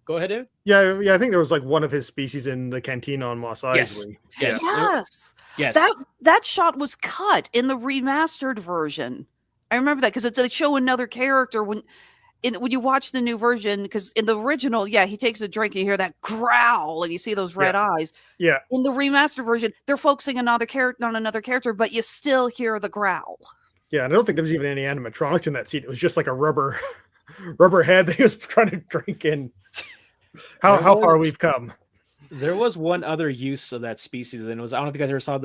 Go ahead, Dave. Yeah. I think there was like one of his species in the cantina on Mos Eisley. Yes. That shot was cut in the remastered version. I remember that because they show another character when you watch the new version, because in the original, yeah, he takes a drink and you hear that growl and you see those red eyes. Yeah. In the remastered version, they're focusing on another character, but you still hear the growl. Yeah, and I don't think there was even any animatronics in that scene. It was just like a rubber head that he was trying to drink in. How far we've come. There was one other use of that species, and it was, I don't know if you guys ever saw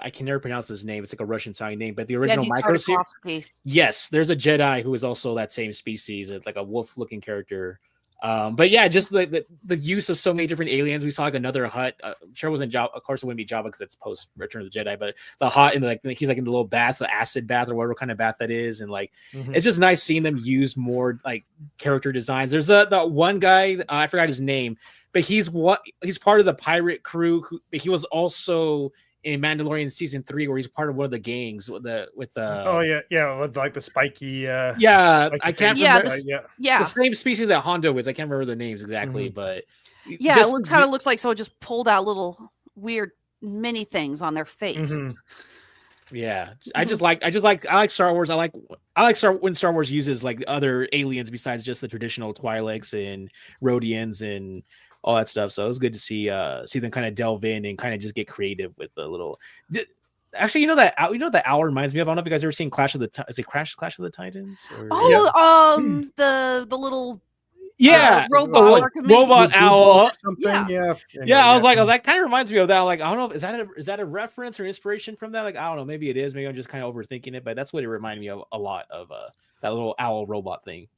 I can never pronounce his name. It's like a Russian sounding name, but the original micro series. Yes, there's a Jedi who is also that same species. It's like a wolf-looking character. But yeah, just the use of so many different aliens. We saw like another hut. I'm sure it wasn't Java. Of course, it wouldn't be Java because it's post Return of the Jedi. But the hut and like he's like in the little baths, the acid bath or whatever kind of bath that is, and like it's just nice seeing them use more like character designs. There's the one guy, I forgot his name, but he's part of the pirate crew. He was also in Mandalorian season 3, where he's part of one of the gangs with the with like the spiky I can't remember the same species that Hondo is. I can't remember the names exactly, but yeah, it kind of looks like someone just pulled out little weird mini things on their face. Yeah, I like Star Wars. I like when Star Wars uses like other aliens besides just the traditional Twi'leks and Rhodians and all that stuff. So it was good to see them kind of delve in and kind of just get creative with the little. Actually, that owl reminds me of. I don't know if you guys ever seen Clash of the Titans? Or... the little robot owl. Yeah. I was like, kind of reminds me of that. Like, I don't know, is that a reference or inspiration from that? Like, I don't know, maybe it is. Maybe I'm just kind of overthinking it, but that's what it reminded me of a lot of that little owl robot thing.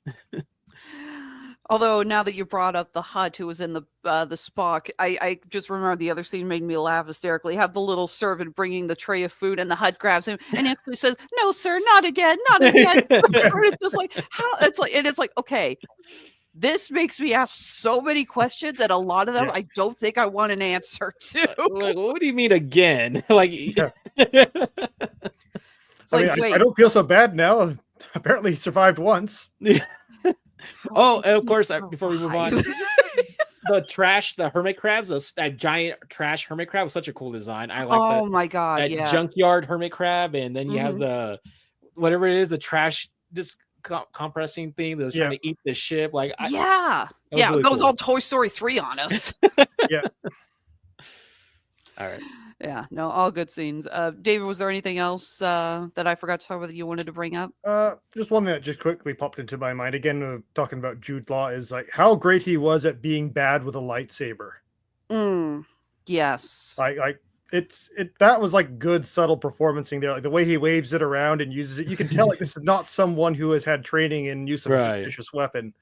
Although now that you brought up the Hutt who was in the Spock, I just remember the other scene made me laugh hysterically. Have the little servant bringing the tray of food, and the Hutt grabs him and actually says, "No, sir, not again, not again." It's just like how it's like okay. This makes me ask so many questions, and a lot of them I don't think I want an answer to. Like, what do you mean again? Like, I don't feel so bad now. Apparently, he survived once. Oh, and of course, before we move on, the hermit crabs, that giant trash hermit crab was such a cool design. I like that. Oh my god, that junkyard hermit crab, and then you have the whatever it is, the trash compressing thing that was trying to eat the ship. Like, really it goes all Toy Story 3 on us. Yeah. All right. Yeah, no, all good scenes. David, was there anything else that I forgot to talk about that you wanted to bring up? Just one that just quickly popped into my mind. Again, talking about Jude Law is like how great he was at being bad with a lightsaber. Yes. That was like good subtle performancing there. Like the way he waves it around and uses it, you can tell like this is not someone who has had training in use of a vicious weapon.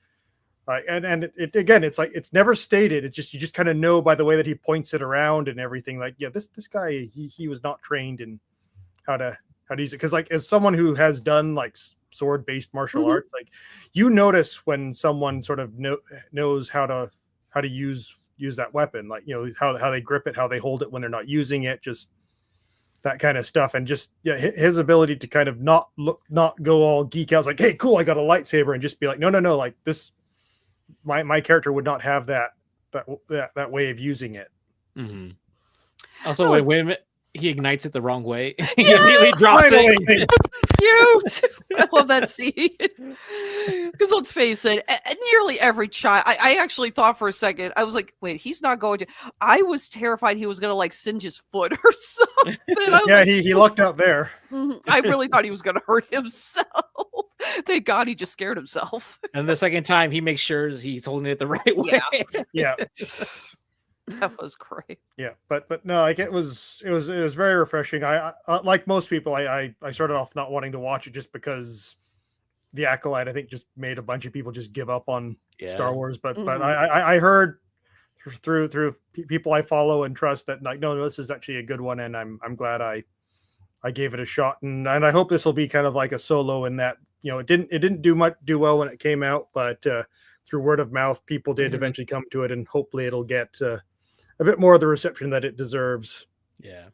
It's like it's never stated. It's just you just kind of know by the way that he points it around and everything. Like, yeah, this guy he was not trained in how to use it. Because like as someone who has done like sword based martial arts, like you notice when someone sort of knows how to use that weapon, like how they grip it, how they hold it when they're not using it, just that kind of stuff. And just his ability to kind of not go all geek out. It's like, hey, cool, I got a lightsaber, and just be like, no, like this. My character would not have that way of using it. Also, wait a minute. He ignites it the wrong way. He immediately drops it. Cute. I love that scene. Because let's face it, nearly every child. I actually thought for a second, I was like, wait, he's not going to. I was terrified he was going to like singe his foot or something. He lucked out there. I really thought he was going to hurt himself. Thank God he just scared himself. And the second time, he makes sure he's holding it the right way. Yeah. That was great. Yeah, but no, like it was very refreshing. I like most people, I started off not wanting to watch it just because the Acolyte, I think, just made a bunch of people just give up on Star Wars. But I heard through people I follow and trust that like no, this is actually a good one, and I'm glad I gave it a shot, and I hope this will be kind of like a Solo in that it didn't do well when it came out, but through word of mouth, people did eventually come to it, and hopefully it'll get a bit more of the reception that it deserves. Yeah,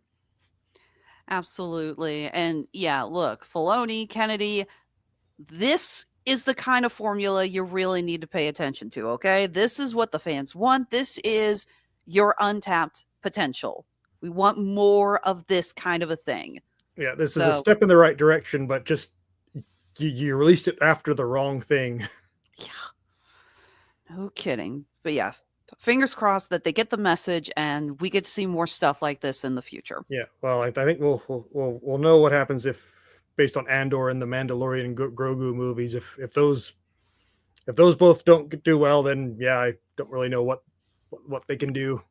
absolutely. And look, Filoni, Kennedy, this is the kind of formula you really need to pay attention to. Okay, this is what the fans want. This is your untapped potential. We want more of this kind of a thing. Yeah, this is a step in the right direction, but just you released it after the wrong thing. Yeah. No kidding. But yeah, fingers crossed that they get the message and we get to see more stuff like this in the future. Yeah, well, I think we'll know what happens if, based on Andor and the Mandalorian and Grogu movies, if those both don't do well, then yeah, I don't really know what they can do.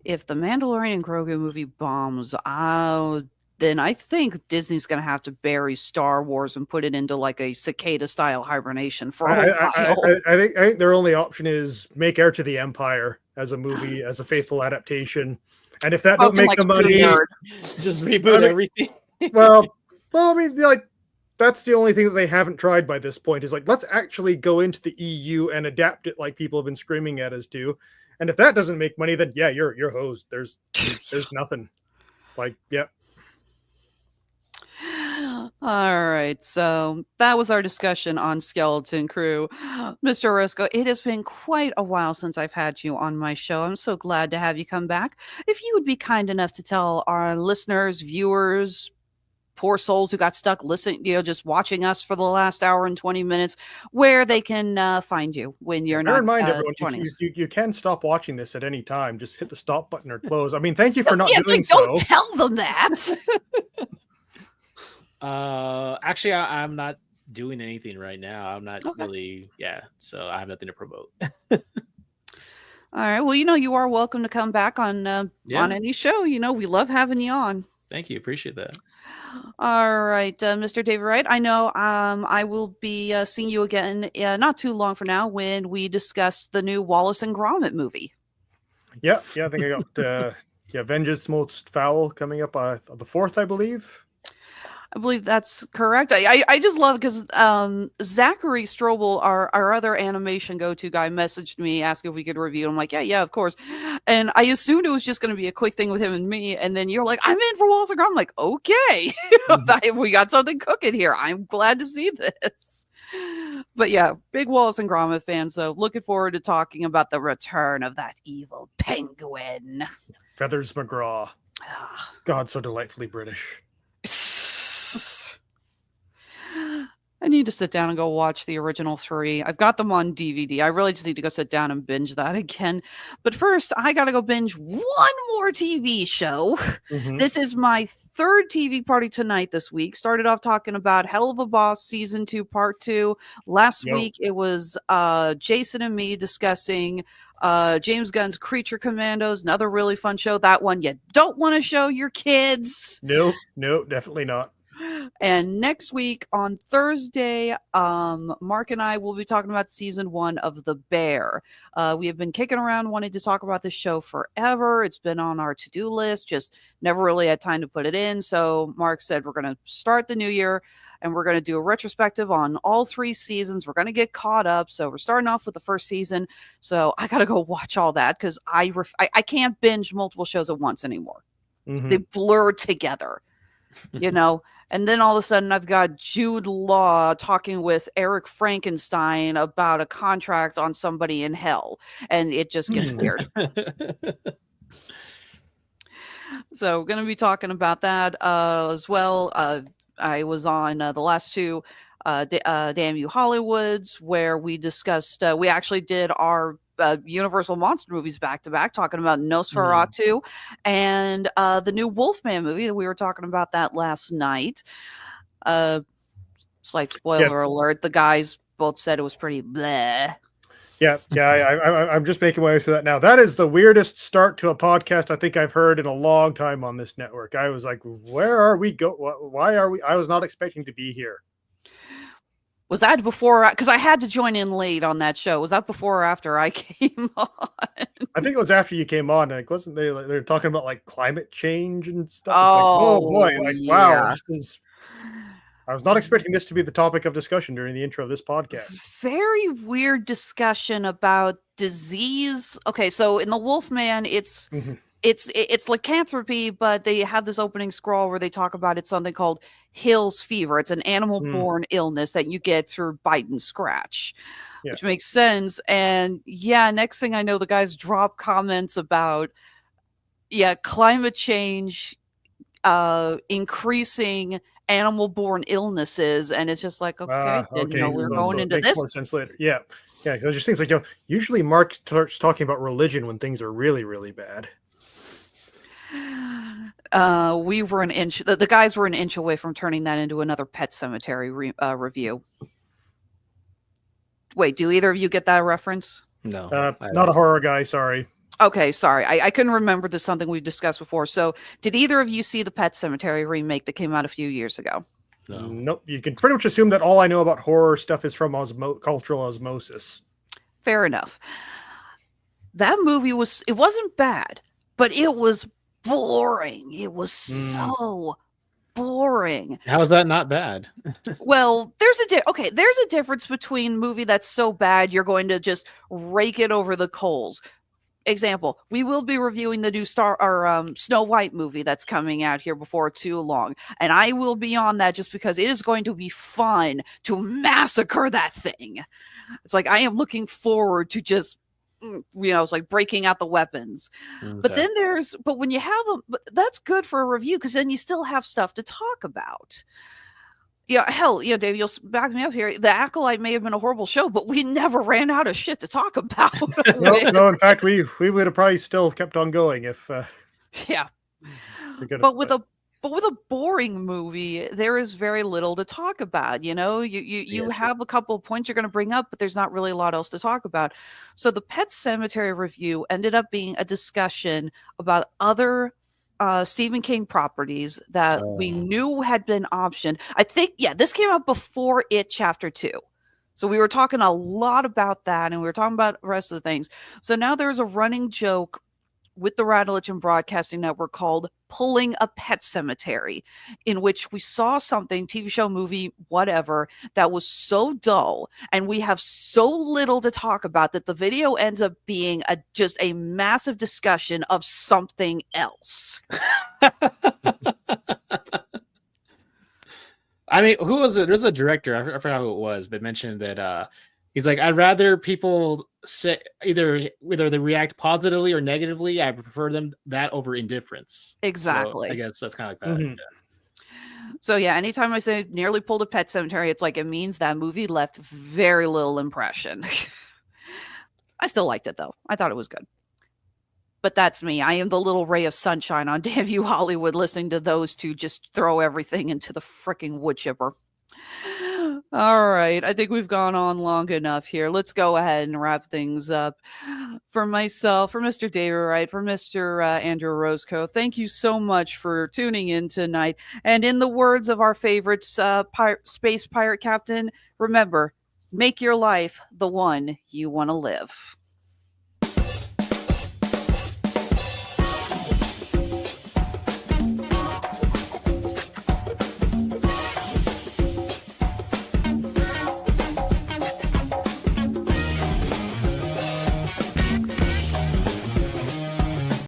If the Mandalorian and Grogu movie bombs out, then I think Disney's going to have to bury Star Wars and put it into like a cicada style hibernation for a while. I think their only option is make Heir to the Empire as a movie, as a faithful adaptation. And if that don't make the money, just reboot everything. well, I mean, like, that's the only thing that they haven't tried by this point, is like, let's actually go into the EU and adapt it like people have been screaming at us to. And if that doesn't make money, then yeah, you're hosed. There's nothing. Like, yeah. All right, so that was our discussion on Skeleton Crew. Mr. Orozco, it has been quite a while since I've had you on my show. I'm so glad to have you come back. If you would be kind enough to tell our listeners, viewers, poor souls who got stuck listening, just watching us for the last hour and 20 minutes, where they can find you when you're Bear not in mind, everyone, joining us. you can stop watching this at any time. Just hit the stop button or close. I mean, thank you for not doing like, so. Don't tell them that. Actually, I'm not doing anything right now. I'm not really, so I have nothing to promote. All right. Well, you are welcome to come back on any show. We love having you on. Thank you. Appreciate that. All right, Mr. David Wright. I know I will be seeing you again not too long from now when we discuss the new Wallace and Gromit movie. Yeah. I think I got Vengeance Most Foul coming up the 4th, I believe. I believe that's correct. I just love it because Zachary Strobel, our other animation go-to guy, messaged me asking if we could review. I'm like, yeah, of course. And I assumed it was just going to be a quick thing with him and me. And then you're like, I'm in for Wallace and Gromit. I'm like, okay, we got something cooking here. I'm glad to see this. But yeah, big Wallace and Gromit fan. So looking forward to talking about the return of that evil penguin. Feathers McGraw. God, so delightfully British. I need to sit down and go watch the original 3. I've got them on DVD. I really just need to go sit down and binge that again. But first, I got to go binge one more TV show. Mm-hmm. This is my 3rd TV party tonight this week. Started off talking about Hell of a Boss Season 2 Part 2. Last week, it was Jason and me discussing James Gunn's Creature Commandos, another really fun show. That one you don't want to show your kids. No, definitely not. And next week on Thursday, Mark and I will be talking about season 1 of The Bear. We have been kicking around wanting to talk about this show forever. It's been on our to-do list, just never really had time to put it in. So Mark said we're going to start the new year and we're going to do a retrospective on all 3 seasons. We're going to get caught up. So we're starting off with the first season. So I got to go watch all that because I can't binge multiple shows at once anymore. Mm-hmm. They blur together, And then all of a sudden I've got Jude Law talking with Eric Frankenstein about a contract on somebody in hell. And it just gets weird. So we're going to be talking about that as well. I was on the last 2 Damn You Hollywoods where we discussed, we actually did our Universal monster movies back to back, talking about Nosferatu and the new Wolfman movie. We were talking about that last night. Slight spoiler alert: the guys both said it was pretty bleh. Yeah. I'm just making my way through that now. That is the weirdest start to a podcast I think I've heard in a long time on this network. I was like, where are we why are we? I was not expecting to be here. Was that before? Because I had to join in late on that show. Was that before or after I came on? I think it was after you came on. Like, wasn't they were talking about like climate change and stuff? Oh, boy! Like, wow, I was not expecting this to be the topic of discussion during the intro of this podcast. Very weird discussion about disease. Okay, so in the Wolfman, it's lycanthropy, but they have this opening scroll where they talk about it's something called Hill's fever. It's an animal-born illness that you get through bite and scratch, which makes sense. And next thing I know, the guys drop comments about climate change increasing animal-born illnesses, and it's just like, okay, didn't know we were going So it into makes this. more sense later. Yeah, yeah. There's just things like usually Mark starts talking about religion when things are really, really bad. We were an inch. The guys were an inch away from turning that into another Pet Cemetery review. Wait, do either of you get that reference? No, Not a horror guy. Sorry. Okay, sorry. I couldn't remember this, something we've discussed before. So, did either of you see the Pet Cemetery remake that came out a few years ago? No. Nope. You can pretty much assume that all I know about horror stuff is from cultural osmosis. Fair enough. That movie it wasn't bad, but it was boring. It was so boring. How is that not bad? Well, there's a difference between movie that's so bad you're going to just rake it over the coals. Example, we will be reviewing the new Snow White movie that's coming out here before too long, and I will be on that just because it is going to be fun to massacre that thing. It's like I am looking forward to just it's like breaking out the weapons. Okay. But then but when you have them, that's good for a review because then you still have stuff to talk about. Yeah, hell, Dave, you'll back me up here. The Acolyte may have been a horrible show, but we never ran out of shit to talk about. No, in fact, we would have probably still kept on going if. Yeah, but with a boring movie, there is very little to talk about. You have a couple of points you're going to bring up, but there's not really a lot else to talk about. So the Pet Cemetery review ended up being a discussion about other Stephen King properties that we knew had been optioned. I think, this came out before It Chapter 2. So we were talking a lot about that, and we were talking about the rest of the things. So now there's a running joke with the Radulich Broadcasting Network called Pulling a Pet Cemetery, in which we saw something, TV show, movie, whatever, that was so dull and we have so little to talk about that the video ends up being just a massive discussion of something else. I mean, who was it? There's a director, I forgot who it was, but mentioned that he's like, I'd rather people say either they react positively or negatively. I prefer that over indifference. Exactly. So I guess that's kind of like that. Mm-hmm. Yeah. So anytime I say nearly pulled a Pet Cemetery, it's like it means that movie left very little impression. I still liked it though. I thought it was good. But that's me. I am the little ray of sunshine on Damn You Hollywood, listening to those two just throw everything into the freaking wood chipper. All right. I think we've gone on long enough here. Let's go ahead and wrap things up. For myself, for Mr. David Wright, for Mr. Andrew Orozco, thank you so much for tuning in tonight. And in the words of our favorite space pirate captain, remember, make your life the one you want to live.